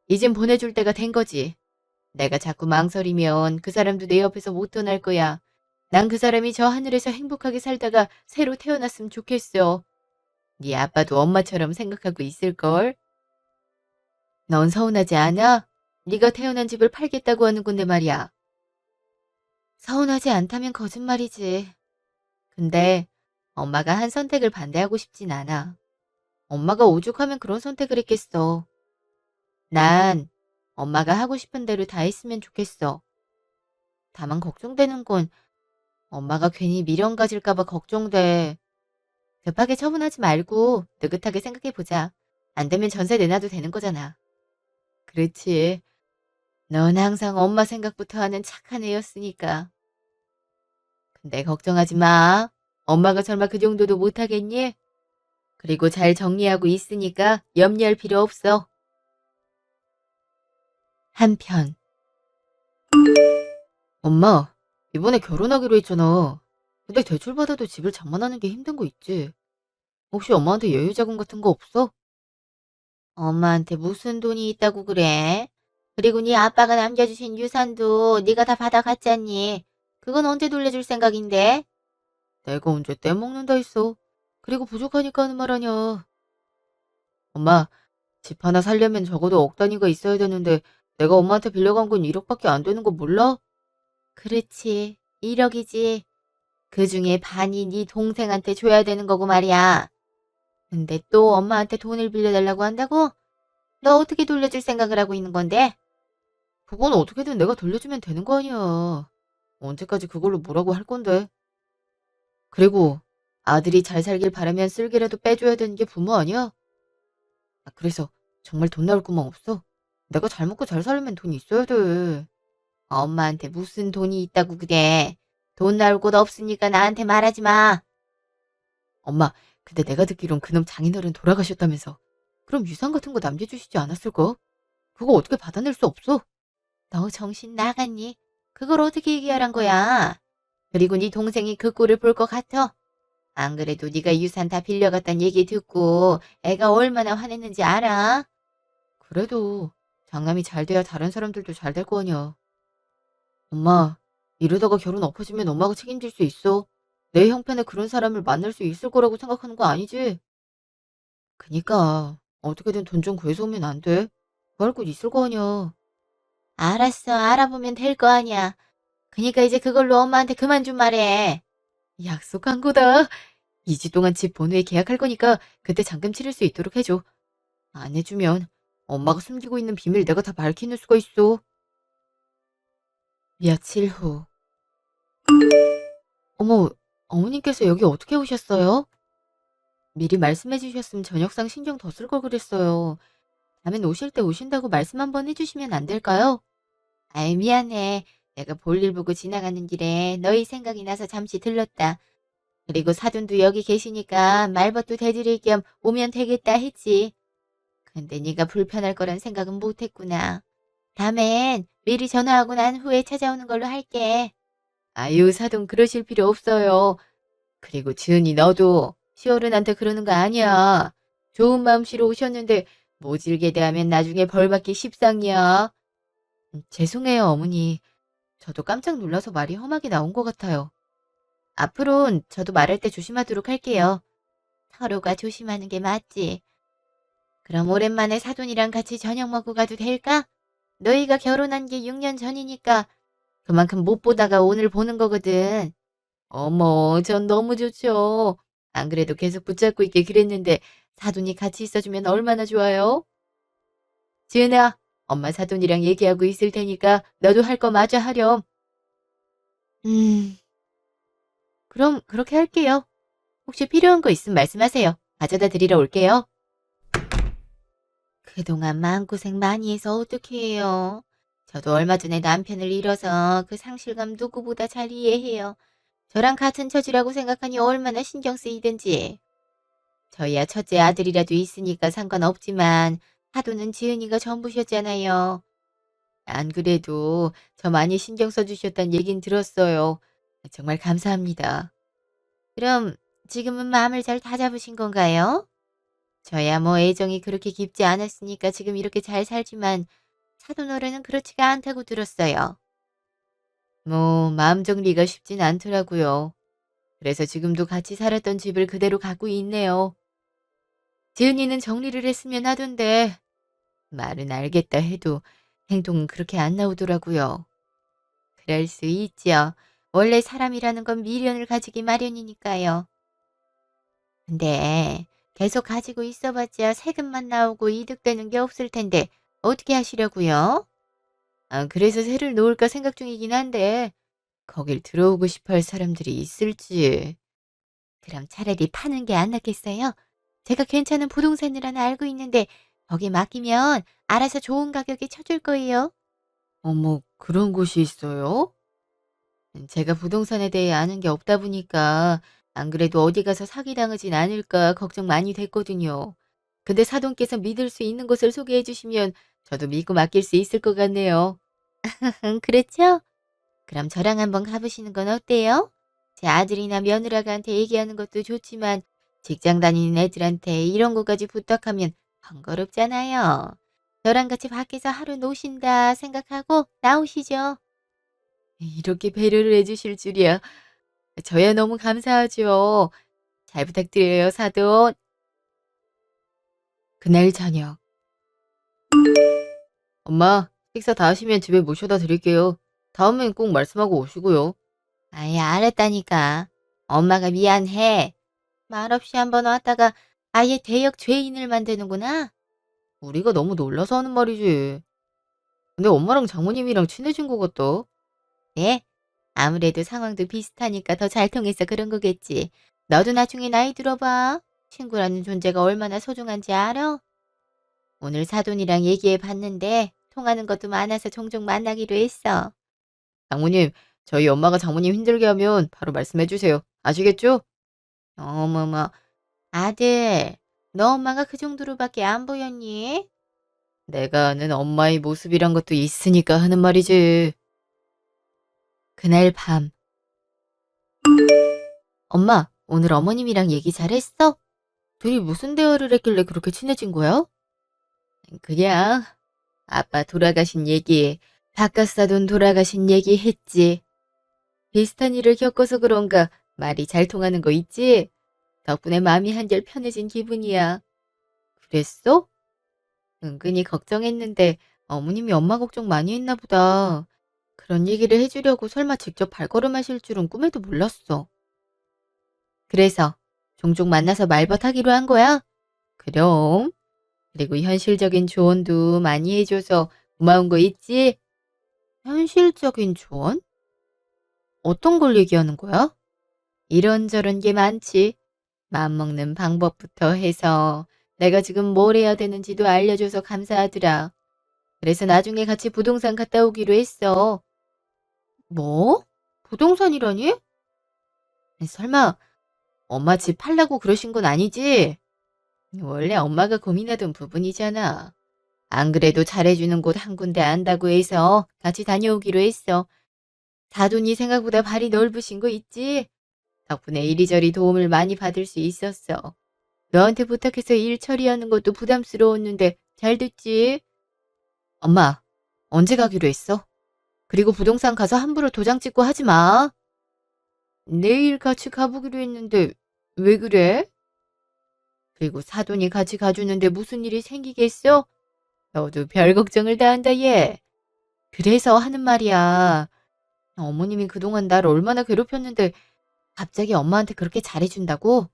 이젠 보내줄 때가 된 거지. 내가 자꾸 망설이면 그 사람도 내 옆에서 못 떠날 거야. 난 그 사람이 저 하늘에서 행복하게 살다가 새로 태어났으면 좋겠어. 네 아빠도 엄마처럼 생각하고 있을걸? 넌 서운하지 않아? 네가 태어난 집을 팔겠다고 하는 건데 말이야. 서운하지 않다면 거짓말이지. 근데 엄마가 한 선택을 반대하고 싶진 않아. 엄마가 오죽하면 그런 선택을 했겠어. 난 엄마가 하고 싶은 대로 다 했으면 좋겠어. 다만 걱정되는 건 엄마가 괜히 미련 가질까 봐 걱정돼. 급하게 처분하지 말고 느긋하게 생각해보자. 안 되면 전세 내놔도 되는 거잖아. 그렇지. 넌 항상 엄마 생각부터 하는 착한 애였으니까. 근데 걱정하지 마. 엄마가 설마 그 정도도 못하겠니? 그리고 잘 정리하고 있으니까 염려할 필요 없어. 한편. 엄마, 이번에 결혼하기로 했잖아. 근데 대출받아도 집을 장만하는 게 힘든 거 있지? 혹시 엄마한테 여유자금 같은 거 없어? 엄마한테 무슨 돈이 있다고 그래? 그리고 네 아빠가 남겨주신 유산도 네가 다 받아갔잖니. 그건 언제 돌려줄 생각인데? 내가 언제 떼먹는다 했어. 그리고 부족하니까 하는 말 아냐. 엄마, 집 하나 살려면 적어도 억 단위가 있어야 되는데 내가 엄마한테 빌려간 건 1억밖에 안 되는 거 몰라? 그렇지. 1억이지. 그중에 반이 네 동생한테 줘야 되는 거고 말이야. 근데 또 엄마한테 돈을 빌려달라고 한다고? 너 어떻게 돌려줄 생각을 하고 있는 건데? 그건 어떻게든 내가 돌려주면 되는 거 아니야. 언제까지 그걸로 뭐라고 할 건데. 그리고 아들이 잘 살길 바라면 쓸개라도 빼줘야 되는 게 부모 아니야? 아, 그래서 정말 돈 나올 구멍 없어? 내가 잘 먹고 잘 살려면 돈 있어야 돼. 엄마한테 무슨 돈이 있다고 그래. 돈 나올 곳 없으니까 나한테 말하지 마. 엄마, 근데 내가 듣기론 그놈 장인어른 돌아가셨다면서. 그럼 유산 같은 거 남겨주시지 않았을까? 그거 어떻게 받아낼 수 없어? 너 정신 나갔니? 그걸 어떻게 얘기하란 거야? 그리고 네 동생이 그 꼴을 볼 것 같아? 안 그래도 네가 유산 다 빌려갔단 얘기 듣고 애가 얼마나 화냈는지 알아? 그래도 장남이 잘 돼야 다른 사람들도 잘 될 거 아니야. 엄마, 이러다가 결혼 엎어지면 엄마가 책임질 수 있어. 내 형편에 그런 사람을 만날 수 있을 거라고 생각하는 거 아니지? 그니까 어떻게든 돈 좀 구해서 오면 안 돼? 구할 곳 있을 거 아니야. 알았어, 알아보면 될 거 아니야. 그니까 이제 그걸로 엄마한테 그만 좀 말해. 약속한 거다. 2주 동안 집 번호에 계약할 거니까 그때 잔금 치를 수 있도록 해줘. 안 해주면 엄마가 숨기고 있는 비밀 내가 다 밝히는 수가 있어. 며칠 후. 어머, 어머님께서 여기 어떻게 오셨어요? 미리 말씀해 주셨으면 저녁상 신경 더 쓸 걸 그랬어요. 다음엔 오실 때 오신다고 말씀 한번 해주시면 안 될까요? 아이, 미안해. 내가 볼일 보고 지나가는 길에 너희 생각이 나서 잠시 들렀다. 그리고 사돈도 여기 계시니까 말벗도 대드릴 겸 오면 되겠다 했지. 근데 네가 불편할 거란 생각은 못했구나. 다음엔 미리 전화하고 난 후에 찾아오는 걸로 할게. 아유, 사돈 그러실 필요 없어요. 그리고 지은이 너도 시어른한테 그러는 거 아니야. 좋은 마음씨로 오셨는데 모질게 대하면 나중에 벌 받기 십상이야. 죄송해요, 어머니. 저도 깜짝 놀라서 말이 험하게 나온 것 같아요. 앞으론 저도 말할 때 조심하도록 할게요. 서로가 조심하는 게 맞지. 그럼 오랜만에 사돈이랑 같이 저녁 먹고 가도 될까? 너희가 결혼한 게 6년 전이니까 그만큼 못 보다가 오늘 보는 거거든. 어머, 전 너무 좋죠. 안 그래도 계속 붙잡고 있게 그랬는데 사돈이 같이 있어주면 얼마나 좋아요? 지은아, 엄마 사돈이랑 얘기하고 있을 테니까 너도 할 거 마저 하렴. 음, 그럼 그렇게 할게요. 혹시 필요한 거 있으면 말씀하세요. 가져다 드리러 올게요. 그동안 마음고생 많이 해서 어떻게 해요. 저도 얼마 전에 남편을 잃어서 그 상실감 누구보다 잘 이해해요. 저랑 같은 처지라고 생각하니 얼마나 신경 쓰이든지. 저희야 첫째 아들이라도 있으니까 상관없지만 사도는 지은이가 전부셨잖아요. 안 그래도 저 많이 신경 써주셨단 얘긴 들었어요. 정말 감사합니다. 그럼 지금은 마음을 잘 다잡으신 건가요? 저야 뭐 애정이 그렇게 깊지 않았으니까 지금 이렇게 잘 살지만 사돈어른은 그렇지가 않다고 들었어요. 뭐 마음 정리가 쉽진 않더라고요. 그래서 지금도 같이 살았던 집을 그대로 갖고 있네요. 지은이는 정리를 했으면 하던데 말은 알겠다 해도 행동은 그렇게 안 나오더라고요. 그럴 수 있죠. 원래 사람이라는 건 미련을 가지기 마련이니까요. 근데 계속 가지고 있어봤자 세금만 나오고 이득되는 게 없을 텐데 어떻게 하시려고요? 아, 그래서 새를 놓을까 생각 중이긴 한데 거길 들어오고 싶어 할 사람들이 있을지. 그럼 차라리 파는 게 안 낫겠어요? 제가 괜찮은 부동산을 하나 알고 있는데 거기 맡기면 알아서 좋은 가격에 쳐줄 거예요. 어머, 그런 곳이 있어요? 제가 부동산에 대해 아는 게 없다 보니까 안 그래도 어디 가서 사기당하진 않을까 걱정 많이 됐거든요. 근데 사돈께서 믿을 수 있는 곳을 소개해 주시면 저도 믿고 맡길 수 있을 것 같네요. 그렇죠? 그럼 저랑 한번 가보시는 건 어때요? 제 아들이나 며느라가한테 얘기하는 것도 좋지만 직장 다니는 애들한테 이런 거까지 부탁하면 번거롭잖아요. 저랑 같이 밖에서 하루 노신다 생각하고 나오시죠. 이렇게 배려를 해주실 줄이야. 저야 너무 감사하죠. 잘 부탁드려요, 사돈. 그날 저녁. 엄마, 식사 다 하시면 집에 모셔다 드릴게요. 다음엔 꼭 말씀하고 오시고요. 아예 알았다니까. 엄마가 미안해. 말없이 한번 왔다가 아예 대역 죄인을 만드는구나. 우리가 너무 놀라서 하는 말이지. 근데 엄마랑 장모님이랑 친해진 것 같다. 네? 아무래도 상황도 비슷하니까 더 잘 통해서 그런 거겠지. 너도 나중에 나이 들어봐. 친구라는 존재가 얼마나 소중한지 알아? 오늘 사돈이랑 얘기해 봤는데 통하는 것도 많아서 종종 만나기로 했어. 장모님, 저희 엄마가 장모님 힘들게 하면 바로 말씀해 주세요. 아시겠죠? 어머머, 아들, 너 엄마가 그 정도로밖에 안 보였니? 내가 아는 엄마의 모습이란 것도 있으니까 하는 말이지. 그날 밤. 엄마, 오늘 어머님이랑 얘기 잘했어? 둘이 무슨 대화를 했길래 그렇게 친해진 거야? 그냥 아빠 돌아가신 얘기, 바깥사돈 돌아가신 얘기 했지. 비슷한 일을 겪어서 그런가 말이 잘 통하는 거 있지? 덕분에 마음이 한결 편해진 기분이야. 그랬어? 은근히 걱정했는데 어머님이 엄마 걱정 많이 했나 보다. 그런 얘기를 해주려고 설마 직접 발걸음하실 줄은 꿈에도 몰랐어. 그래서 종종 만나서 말벗하기로 한 거야? 그럼. 그리고 현실적인 조언도 많이 해줘서 고마운 거 있지? 현실적인 조언? 어떤 걸 얘기하는 거야? 이런저런 게 많지. 마음먹는 방법부터 해서 내가 지금 뭘 해야 되는지도 알려줘서 감사하더라. 그래서 나중에 같이 부동산 갔다 오기로 했어. 뭐? 부동산이라니? 설마 엄마 집 팔라고 그러신 건 아니지? 원래 엄마가 고민하던 부분이잖아. 안 그래도 잘해주는 곳 한 군데 안다고 해서 같이 다녀오기로 했어. 사돈이 생각보다 발이 넓으신 거 있지? 덕분에 이리저리 도움을 많이 받을 수 있었어. 너한테 부탁해서 일 처리하는 것도 부담스러웠는데 잘 됐지? 엄마, 언제 가기로 했어? 그리고 부동산 가서 함부로 도장 찍고 하지 마. 내일 같이 가보기로 했는데 왜 그래? 그리고 사돈이 같이 가주는데 무슨 일이 생기겠어? 너도 별 걱정을 다 한다, 얘. 그래서 하는 말이야. 어머님이 그동안 날 얼마나 괴롭혔는데 갑자기 엄마한테 그렇게 잘해준다고?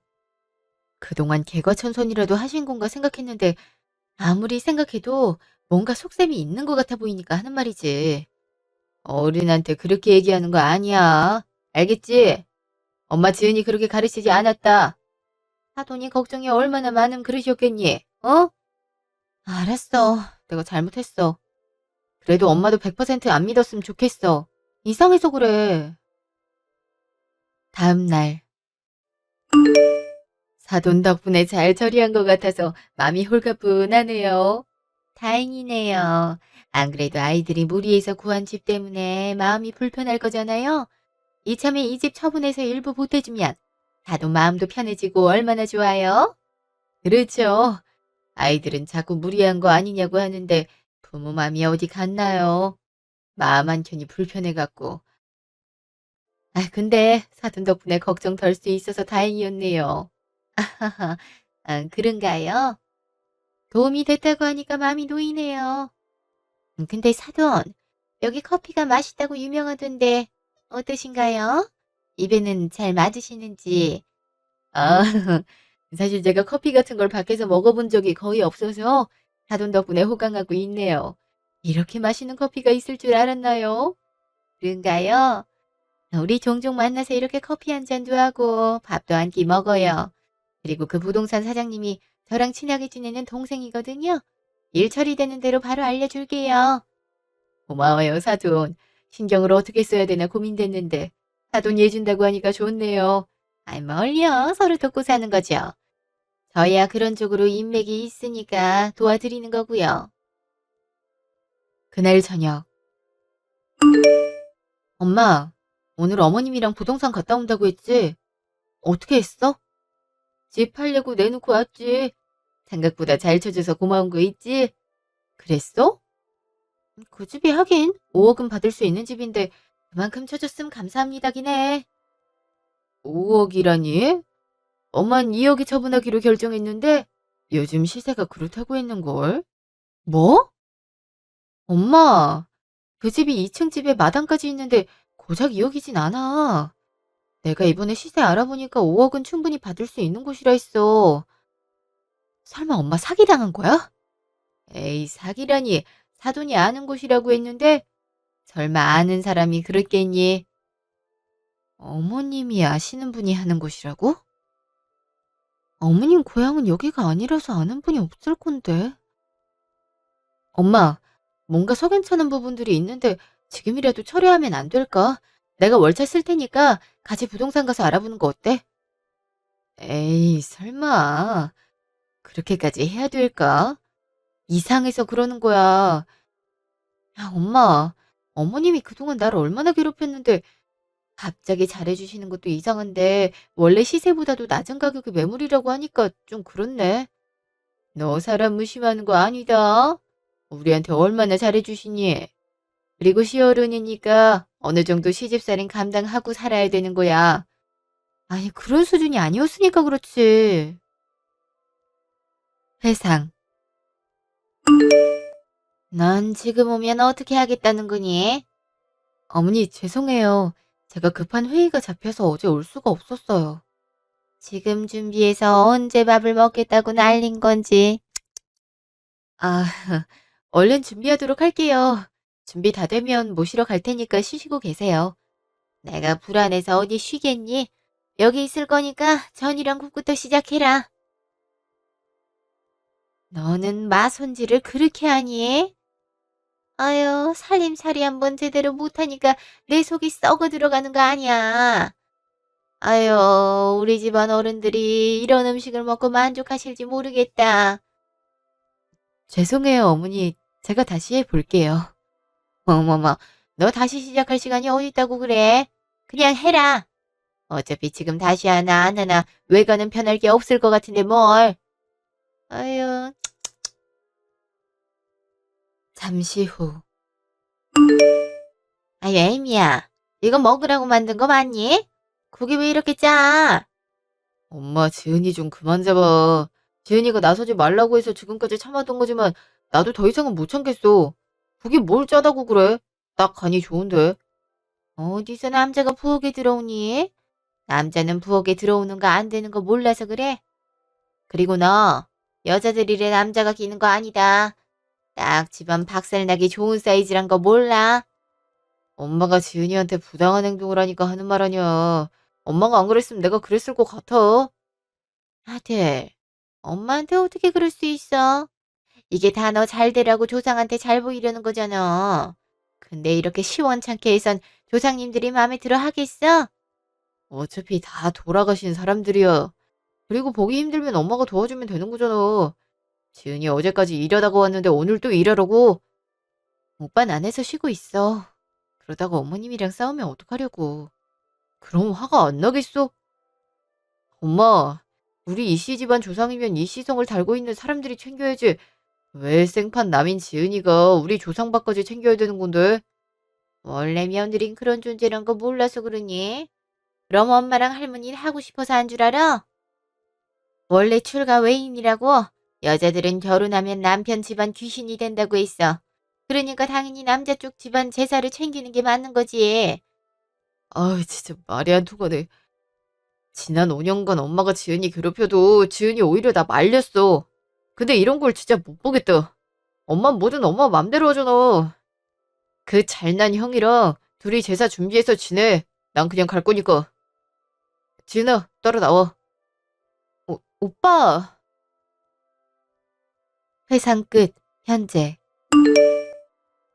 그동안 개과천선이라도 하신 건가 생각했는데 아무리 생각해도 뭔가 속셈이 있는 것 같아 보이니까 하는 말이지. 어른한테 그렇게 얘기하는 거 아니야. 알겠지? 엄마 지은이 그렇게 가르치지 않았다. 사돈이 걱정이 얼마나 많으면 그러셨겠니? 어? 알았어. 내가 잘못했어. 그래도 엄마도 100%안 믿었으면 좋겠어. 이상해서 그래. 다음 날 사돈 덕분에 잘 처리한 것 같아서 마음이 홀가분하네요. 다행이네요. 안 그래도 아이들이 무리해서 구한 집 때문에 마음이 불편할 거잖아요. 이참에 이 집 처분해서 일부 보태주면 사돈 마음도 편해지고 얼마나 좋아요? 그렇죠. 아이들은 자꾸 무리한 거 아니냐고 하는데 부모 마음이 어디 갔나요? 마음 한켠이 불편해갖고. 아, 근데 사돈 덕분에 걱정 덜 수 있어서 다행이었네요. 아, 그런가요? 도움이 됐다고 하니까 마음이 놓이네요. 근데 사돈, 여기 커피가 맛있다고 유명하던데 어떠신가요? 입에는 잘 맞으시는지. 아, 사실 제가 커피 같은 걸 밖에서 먹어본 적이 거의 없어서 사돈 덕분에 호강하고 있네요. 이렇게 맛있는 커피가 있을 줄 알았나요? 그런가요? 우리 종종 만나서 이렇게 커피 한 잔도 하고 밥도 한 끼 먹어요. 그리고 그 부동산 사장님이 저랑 친하게 지내는 동생이거든요. 일 처리되는 대로 바로 알려줄게요. 고마워요, 사돈. 신경을 어떻게 써야 되나 고민됐는데 사돈 해준다고 하니까 좋네요. 아이, 뭘요? 서로 돕고 사는 거죠. 저야 그런 쪽으로 인맥이 있으니까 도와드리는 거고요. 그날 저녁. 엄마, 오늘 어머님이랑 부동산 갔다 온다고 했지? 어떻게 했어? 집 팔려고 내놓고 왔지. 생각보다 잘 쳐줘서 고마운 거 있지? 그랬어? 그 집이 하긴 5억은 받을 수 있는 집인데 그만큼 쳐줬으면 감사합니다긴 해. 5억이라니? 엄만 2억에 처분하기로 결정했는데 요즘 시세가 그렇다고 했는걸. 뭐? 엄마, 그 집이 2층 집에 마당까지 있는데 고작 2억이진 않아. 내가 이번에 시세 알아보니까 5억은 충분히 받을 수 있는 곳이라 했어. 설마 엄마 사기당한 거야? 에이, 사기라니. 사돈이 아는 곳이라고 했는데 설마 아는 사람이 그랬겠니? 어머님이 아시는 분이 하는 곳이라고? 어머님 고향은 여기가 아니라서 아는 분이 없을 건데. 엄마, 뭔가 석연찮은 부분들이 있는데 지금이라도 처리하면 안 될까? 내가 월차 쓸 테니까 같이 부동산 가서 알아보는 거 어때? 에이, 설마. 그렇게까지 해야 될까? 이상해서 그러는 거야. 야, 엄마, 어머님이 그동안 나를 얼마나 괴롭혔는데 갑자기 잘해주시는 것도 이상한데 원래 시세보다도 낮은 가격의 매물이라고 하니까 좀 그렇네. 너 사람 무심하는 거 아니다. 우리한테 얼마나 잘해주시니? 그리고 시어른이니까 어느 정도 시집살인 감당하고 살아야 되는 거야. 아니, 그런 수준이 아니었으니까 그렇지. 회상. 넌 지금 오면 어떻게 하겠다는 거니? 어머니, 죄송해요. 제가 급한 회의가 잡혀서 어제 올 수가 없었어요. 지금 준비해서 언제 밥을 먹겠다고 난린 건지. 아, 얼른 준비하도록 할게요. 준비 다 되면 모시러 갈 테니까 쉬시고 계세요. 내가 불안해서 어디 쉬겠니? 여기 있을 거니까 전이랑 국부터 시작해라. 너는 마손지를 그렇게 하니? 아유, 살림살이 한번 제대로 못하니까 내 속이 썩어 들어가는 거 아니야. 아유, 우리 집안 어른들이 이런 음식을 먹고 만족하실지 모르겠다. 죄송해요, 어머니. 제가 다시 해볼게요. 어머머, 너 다시 시작할 시간이 어디 있다고 그래? 그냥 해라. 어차피 지금 다시 하나 안 하나 외가는 편할 게 없을 것 같은데 뭘. 아유. 잠시 후. 아유, 에이미야. 이거 먹으라고 만든 거 맞니? 국이 왜 이렇게 짜? 엄마, 지은이 좀 그만 잡아. 지은이가 나서지 말라고 해서 지금까지 참았던 거지만 나도 더 이상은 못 참겠어. 국이 뭘 짜다고 그래? 딱 간이 좋은데. 어디서 남자가 부엌에 들어오니? 남자는 부엌에 들어오는 거 안 되는 거 몰라서 그래? 그리고 너, 여자들이래 남자가 기는 거 아니다. 딱 집안 박살나기 좋은 사이즈란 거 몰라? 엄마가 지은이한테 부당한 행동을 하니까 하는 말 아니야. 엄마가 안 그랬으면 내가 그랬을 것 같아. 아들, 엄마한테 어떻게 그럴 수 있어? 이게 다 너 잘 되라고 조상한테 잘 보이려는 거잖아. 근데 이렇게 시원찮게 해선 조상님들이 마음에 들어 하겠어? 어차피 다 돌아가신 사람들이야. 그리고 보기 힘들면 엄마가 도와주면 되는 거잖아. 지은이 어제까지 일하다가 왔는데 오늘 또 일하라고? 오빠는 안에서 쉬고 있어. 그러다가 어머님이랑 싸우면 어떡하려고. 그럼 화가 안 나겠어? 엄마, 우리 이씨 집안 조상이면 이씨성을 달고 있는 사람들이 챙겨야지. 왜 생판 남인 지은이가 우리 조상밥까지 챙겨야 되는 건데? 원래 며느린 그런 존재란 거 몰라서 그러니? 그럼 엄마랑 할머니는 하고 싶어서 한 줄 알아? 원래 출가 외인이라고 여자들은 결혼하면 남편 집안 귀신이 된다고 했어. 그러니까 당연히 남자 쪽 집안 제사를 챙기는 게 맞는 거지. 아, 진짜 말이 안 통하네. 지난 5년간 엄마가 지은이 괴롭혀도 지은이 오히려 나 말렸어. 근데 이런 걸 진짜 못 보겠다. 엄만 뭐든 엄마 맘대로 하잖아. 그 잘난 형이랑 둘이 제사 준비해서 지내. 난 그냥 갈 거니까. 지은아, 따라 나와. 오빠. 회상 끝. 현재.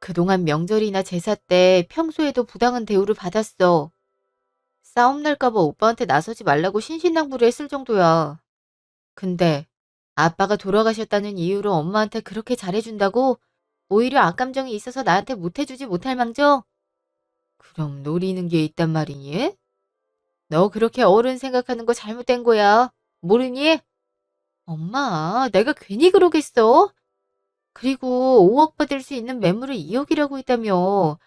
그동안 명절이나 제사 때 평소에도 부당한 대우를 받았어. 싸움 날까 봐 오빠한테 나서지 말라고 신신당부를 했을 정도야. 근데 아빠가 돌아가셨다는 이유로 엄마한테 그렇게 잘해준다고? 오히려 악감정이 있어서 나한테 못해주지 못할 망정? 그럼 노리는 게 있단 말이니? 너 그렇게 어른 생각하는 거 잘못된 거야. 모르니? 엄마, 내가 괜히 그러겠어? 그리고 5억 받을 수 있는 매물을 2억이라고 했다며.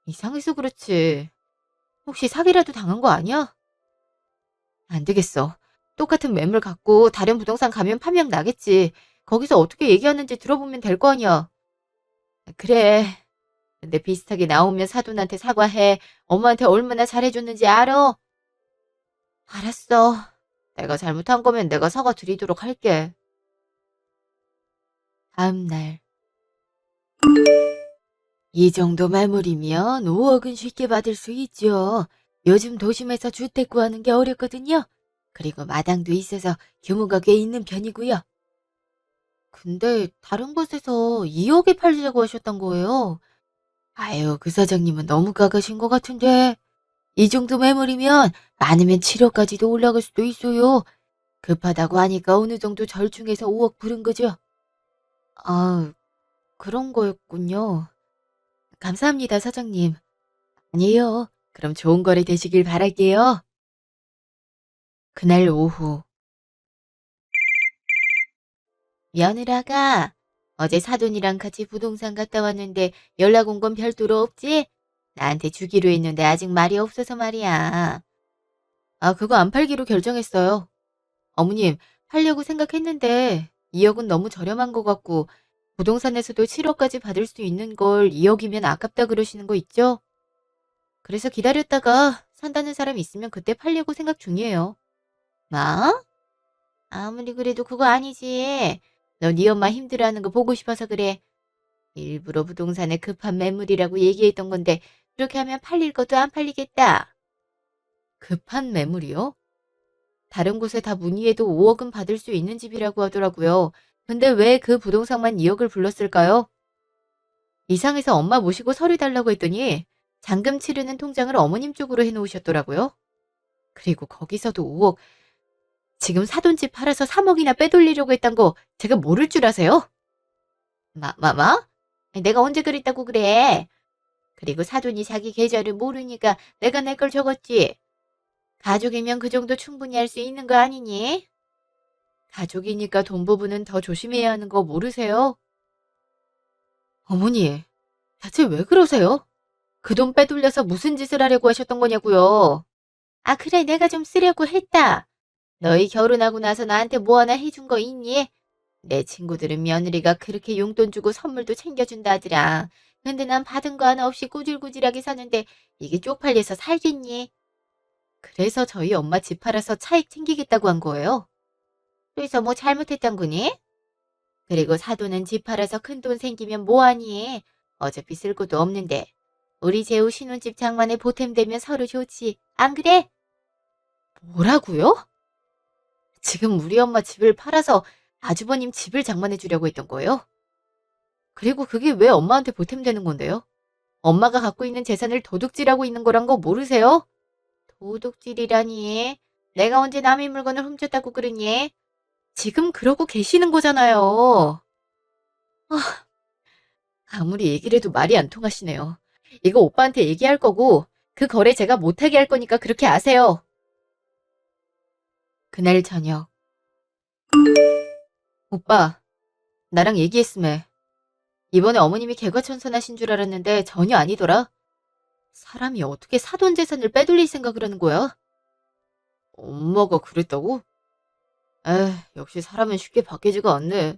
이상해서 그렇지. 혹시 사기라도 당한 거 아니야? 안 되겠어. 똑같은 매물 갖고 다른 부동산 가면 판명 나겠지. 거기서 어떻게 얘기하는지 들어보면 될 거 아니야. 그래. 근데 비슷하게 나오면 사돈한테 사과해. 엄마한테 얼마나 잘해줬는지 알아? 알았어. 내가 잘못한 거면 내가 사과 드리도록 할게. 다음 날. 이 정도 매물이면 5억은 쉽게 받을 수 있죠. 요즘 도심에서 주택 구하는 게 어렵거든요. 그리고 마당도 있어서 규모가 꽤 있는 편이고요. 근데 다른 곳에서 2억에 팔자고 하셨던 거예요. 아유, 그 사장님은 너무 가가신 것 같은데. 이 정도 매물이면 많으면 7억까지도 올라갈 수도 있어요. 급하다고 하니까 어느 정도 절충해서 5억 부른 거죠. 아, 그런 거였군요. 감사합니다, 사장님. 아니에요. 그럼 좋은 거래 되시길 바랄게요. 그날 오후. 며느라가 어제 사돈이랑 같이 부동산 갔다 왔는데 연락 온 건 별도로 없지? 나한테 주기로 했는데 아직 말이 없어서 말이야. 아, 그거 안 팔기로 결정했어요. 어머님, 팔려고 생각했는데 2억은 너무 저렴한 것 같고 부동산에서도 7억까지 받을 수 있는 걸 2억이면 아깝다 그러시는 거 있죠? 그래서 기다렸다가 산다는 사람 있으면 그때 팔려고 생각 중이에요. 뭐? 아무리 그래도 그거 아니지. 너 네 엄마 힘들어하는 거 보고 싶어서 그래. 일부러 부동산에 급한 매물이라고 얘기했던 건데 그렇게 하면 팔릴 것도 안 팔리겠다. 급한 매물이요? 다른 곳에 다 문의해도 5억은 받을 수 있는 집이라고 하더라고요. 근데 왜 그 부동산만 2억을 불렀을까요? 이상해서 엄마 모시고 서류 달라고 했더니 잔금 치르는 통장을 어머님 쪽으로 해놓으셨더라고요. 그리고 거기서도 5억, 지금 사돈집 팔아서 3억이나 빼돌리려고 했단 거 제가 모를 줄 아세요? 뭐? 내가 언제 그랬다고 그래? 그리고 사돈이 자기 계좌를 모르니까 내가 내 걸 적었지. 가족이면 그 정도 충분히 할 수 있는 거 아니니? 가족이니까 돈 부분은 더 조심해야 하는 거 모르세요? 어머니, 대체 왜 그러세요? 그 돈 빼돌려서 무슨 짓을 하려고 하셨던 거냐고요? 아, 그래, 내가 좀 쓰려고 했다. 너희 결혼하고 나서 나한테 뭐 하나 해준 거 있니? 내 친구들은 며느리가 그렇게 용돈 주고 선물도 챙겨준다 하더라. 근데 난 받은 거 하나 없이 꾸질꾸질하게 사는데 이게 쪽팔려서 살겠니? 그래서 저희 엄마 집 팔아서 차익 챙기겠다고 한 거예요. 그래서 뭐 잘못했던 거니? 그리고 사돈은 집 팔아서 큰 돈 생기면 뭐하니? 어차피 쓸 것도 없는데. 우리 재우 신혼집 장만에 보탬되면 서로 좋지. 안 그래? 뭐라고요? 지금 우리 엄마 집을 팔아서 아주버님 집을 장만해 주려고 했던 거예요? 그리고 그게 왜 엄마한테 보탬되는 건데요? 엄마가 갖고 있는 재산을 도둑질하고 있는 거란 거 모르세요? 도둑질이라니. 내가 언제 남의 물건을 훔쳤다고 그러니? 지금 그러고 계시는 거잖아요. 아, 아무리 얘기를 해도 말이 안 통하시네요. 이거 오빠한테 얘기할 거고 그 거래 제가 못하게 할 거니까 그렇게 아세요. 그날 저녁. 오빠, 나랑 얘기했음에. 이번에 어머님이 개과천선하신 줄 알았는데 전혀 아니더라. 사람이 어떻게 사돈 재산을 빼돌릴 생각을 하는 거야? 엄마가 그랬다고? 에휴, 역시 사람은 쉽게 바뀌지가 않네.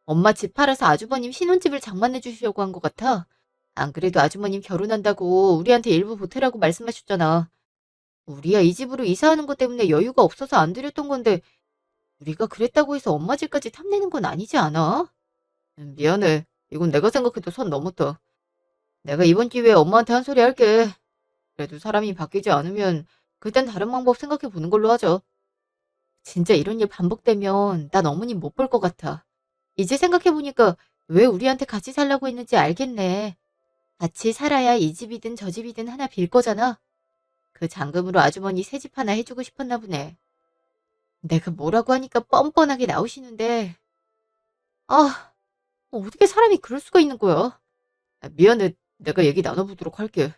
엄마 집 팔아서 아주버님 신혼집을 장만해 주시려고 한 것 같아. 안 그래도 아주머님 결혼한다고 우리한테 일부 보태라고 말씀하셨잖아. 우리야 이 집으로 이사하는 것 때문에 여유가 없어서 안 드렸던 건데 우리가 그랬다고 해서 엄마 집까지 탐내는 건 아니지 않아? 미안해. 이건 내가 생각해도 선 넘었다. 내가 이번 기회에 엄마한테 한 소리 할게. 그래도 사람이 바뀌지 않으면 그땐 다른 방법 생각해 보는 걸로 하죠. 진짜 이런 일 반복되면 난 어머님 못 볼 것 같아. 이제 생각해 보니까 왜 우리한테 같이 살라고 했는지 알겠네. 같이 살아야 이 집이든 저 집이든 하나 빌 거잖아. 그 잔금으로 아주머니 새 집 하나 해주고 싶었나 보네. 내가 뭐라고 하니까 뻔뻔하게 나오시는데 아, 어떻게 사람이 그럴 수가 있는 거야. 아, 미안해. 내가 얘기 나눠보도록 할게.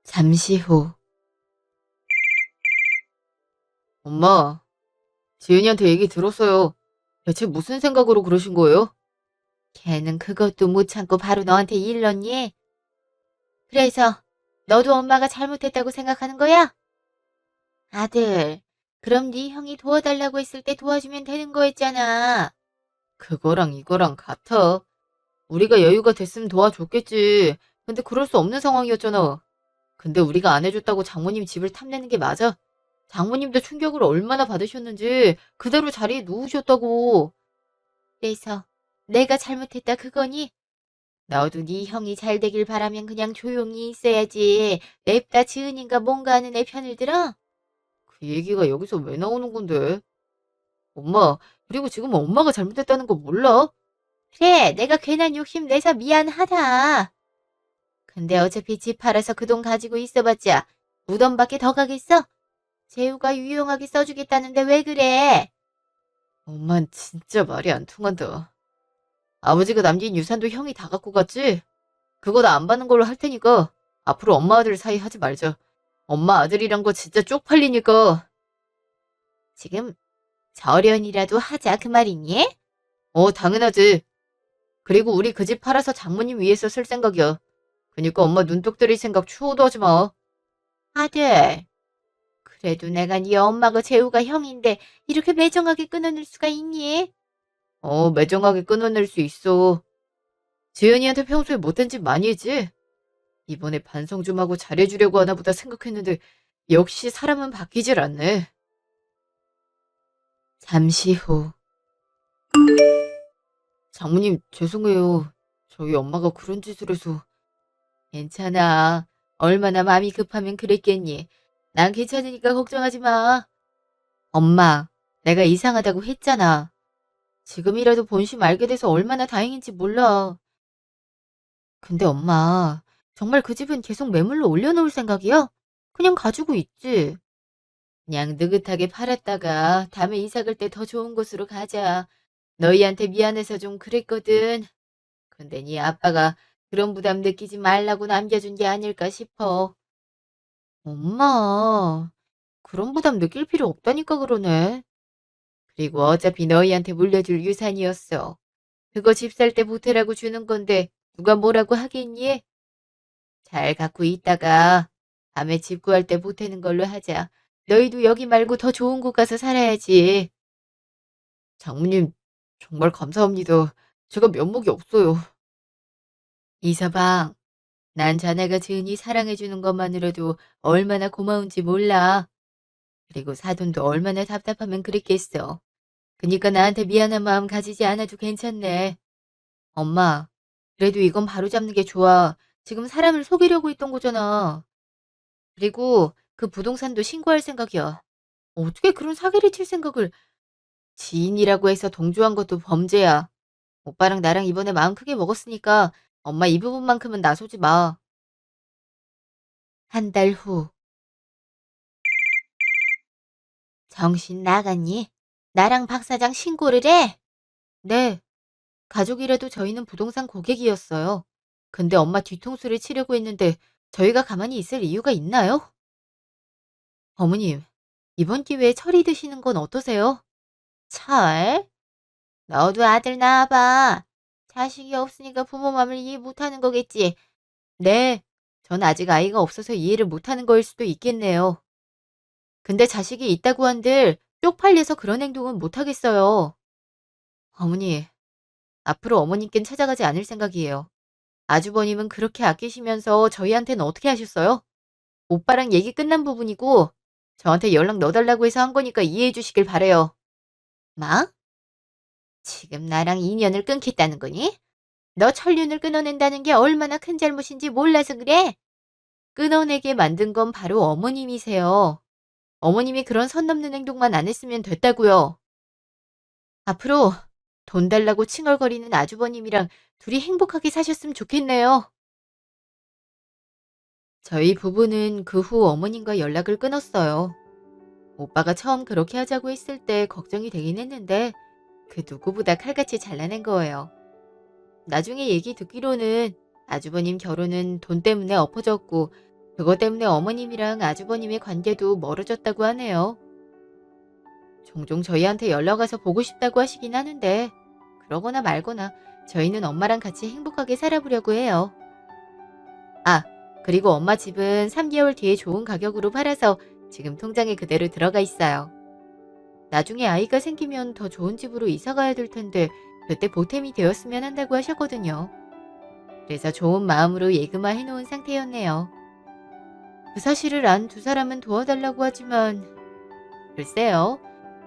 잠시 후. 엄마, 지은이한테 얘기 들었어요. 대체 무슨 생각으로 그러신 거예요? 걔는 그것도 못 참고 바로 너한테 일렀니? 그래서 너도 엄마가 잘못했다고 생각하는 거야? 아들, 그럼 네 형이 도와달라고 했을 때 도와주면 되는 거였잖아. 그거랑 이거랑 같아. 우리가 여유가 됐으면 도와줬겠지. 근데 그럴 수 없는 상황이었잖아. 근데 우리가 안 해줬다고 장모님 집을 탐내는 게 맞아? 장모님도 충격을 얼마나 받으셨는지 그대로 자리에 누우셨다고. 그래서 내가 잘못했다 그거니? 너도 네 형이 잘 되길 바라면 그냥 조용히 있어야지. 냅다 지은인가 뭔가 하는 애 편을 들어? 그 얘기가 여기서 왜 나오는 건데? 엄마, 그리고 지금 엄마가 잘못했다는 거 몰라? 그래, 내가 괜한 욕심 내서 미안하다. 근데 어차피 집 팔아서 그 돈 가지고 있어봤자 무덤밖에 더 가겠어? 재우가 유용하게 써주겠다는데 왜 그래? 엄만 진짜 말이 안 통한다. 아버지가 남긴 유산도 형이 다 갖고 갔지? 그거 나 안 받는 걸로 할 테니까 앞으로 엄마 아들 사이 하지 말자. 엄마 아들이란 거 진짜 쪽팔리니까. 지금 절연이라도 하자 그 말이니? 당연하지. 그리고 우리 그 집 팔아서 장모님 위해서 쓸 생각이야. 그니까 엄마 눈독 들일 생각 추호도 하지 마. 아들, 그래도 내가 네 엄마가 재우가 형인데 이렇게 매정하게 끊어낼 수가 있니? 매정하게 끊어낼 수 있어. 지은이한테 평소에 못된 짓 많이 했지? 이번에 반성 좀 하고 잘해주려고 하나 보다 생각했는데 역시 사람은 바뀌질 않네. 잠시 후. 장모님 죄송해요. 저희 엄마가 그런 짓을 해서. 괜찮아. 얼마나 마음이 급하면 그랬겠니. 난 괜찮으니까 걱정하지 마. 엄마, 내가 이상하다고 했잖아. 지금이라도 본심 알게 돼서 얼마나 다행인지 몰라. 근데 엄마, 정말 그 집은 계속 매물로 올려놓을 생각이야? 그냥 가지고 있지. 그냥 느긋하게 팔았다가 다음에 이사 갈 때 더 좋은 곳으로 가자. 너희한테 미안해서 좀 그랬거든. 근데 네 아빠가 그런 부담 느끼지 말라고 남겨준 게 아닐까 싶어. 엄마, 그런 부담 느낄 필요 없다니까 그러네. 그리고 어차피 너희한테 물려줄 유산이었어. 그거 집 살 때 보태라고 주는 건데 누가 뭐라고 하겠니? 잘 갖고 있다가 밤에 집 구할 때 보태는 걸로 하자. 너희도 여기 말고 더 좋은 곳 가서 살아야지. 장모님, 정말 감사합니다. 제가 면목이 없어요. 이서방, 난 자네가 지은이 사랑해주는 것만으로도 얼마나 고마운지 몰라. 그리고 사돈도 얼마나 답답하면 그랬겠어. 그니까 나한테 미안한 마음 가지지 않아도 괜찮네. 엄마, 그래도 이건 바로잡는 게 좋아. 지금 사람을 속이려고 했던 거잖아. 그리고 그 부동산도 신고할 생각이야. 어떻게 그런 사기를 칠 생각을. 지인이라고 해서 동조한 것도 범죄야. 오빠랑 나랑 이번에 마음 크게 먹었으니까 엄마 이 부분만큼은 나서지 마. 한 달 후. 정신 나갔니? 나랑 박 사장 신고를 해? 네. 가족이라도 저희는 부동산 고객이었어요. 근데 엄마 뒤통수를 치려고 했는데 저희가 가만히 있을 이유가 있나요? 어머님, 이번 기회에 철이 드시는 건 어떠세요? 철? 너도 아들 낳아봐. 자식이 없으니까 부모 마음을 이해 못하는 거겠지. 네, 전 아직 아이가 없어서 이해를 못하는 거일 수도 있겠네요. 근데 자식이 있다고 한들 쪽팔려서 그런 행동은 못하겠어요. 어머니, 앞으로 어머님께는 찾아가지 않을 생각이에요. 아주버님은 그렇게 아끼시면서 저희한테는 어떻게 하셨어요? 오빠랑 얘기 끝난 부분이고 저한테 연락 넣어달라고 해서 한 거니까 이해해 주시길 바래요. 마? 지금 나랑 인연을 끊겠다는 거니? 너 천륜을 끊어낸다는 게 얼마나 큰 잘못인지 몰라서 그래? 끊어내게 만든 건 바로 어머님이세요. 어머님이 그런 선 넘는 행동만 안 했으면 됐다고요. 앞으로 돈 달라고 칭얼거리는 아주버님이랑 둘이 행복하게 사셨으면 좋겠네요. 저희 부부는 그 후 어머님과 연락을 끊었어요. 오빠가 처음 그렇게 하자고 했을 때 걱정이 되긴 했는데 그 누구보다 칼같이 잘라낸 거예요. 나중에 얘기 듣기로는 아주버님 결혼은 돈 때문에 엎어졌고 그것 때문에 어머님이랑 아주버님의 관계도 멀어졌다고 하네요. 종종 저희한테 연락 와서 보고 싶다고 하시긴 하는데 그러거나 말거나 저희는 엄마랑 같이 행복하게 살아보려고 해요. 아, 그리고 엄마 집은 3개월 뒤에 좋은 가격으로 팔아서 지금 통장에 그대로 들어가 있어요. 나중에 아이가 생기면 더 좋은 집으로 이사 가야 될 텐데 그때 보탬이 되었으면 한다고 하셨거든요. 그래서 좋은 마음으로 예금화 해놓은 상태였네요. 그 사실을 안 두 사람은 도와달라고 하지만 글쎄요.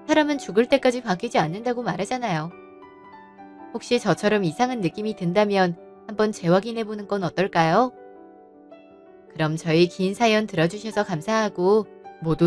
사람은 죽을 때까지 바뀌지 않는다고 말하잖아요. 혹시 저처럼 이상한 느낌이 든다면 한번 재확인해보는 건 어떨까요? 그럼 저희 긴 사연 들어주셔서 감사하고 모두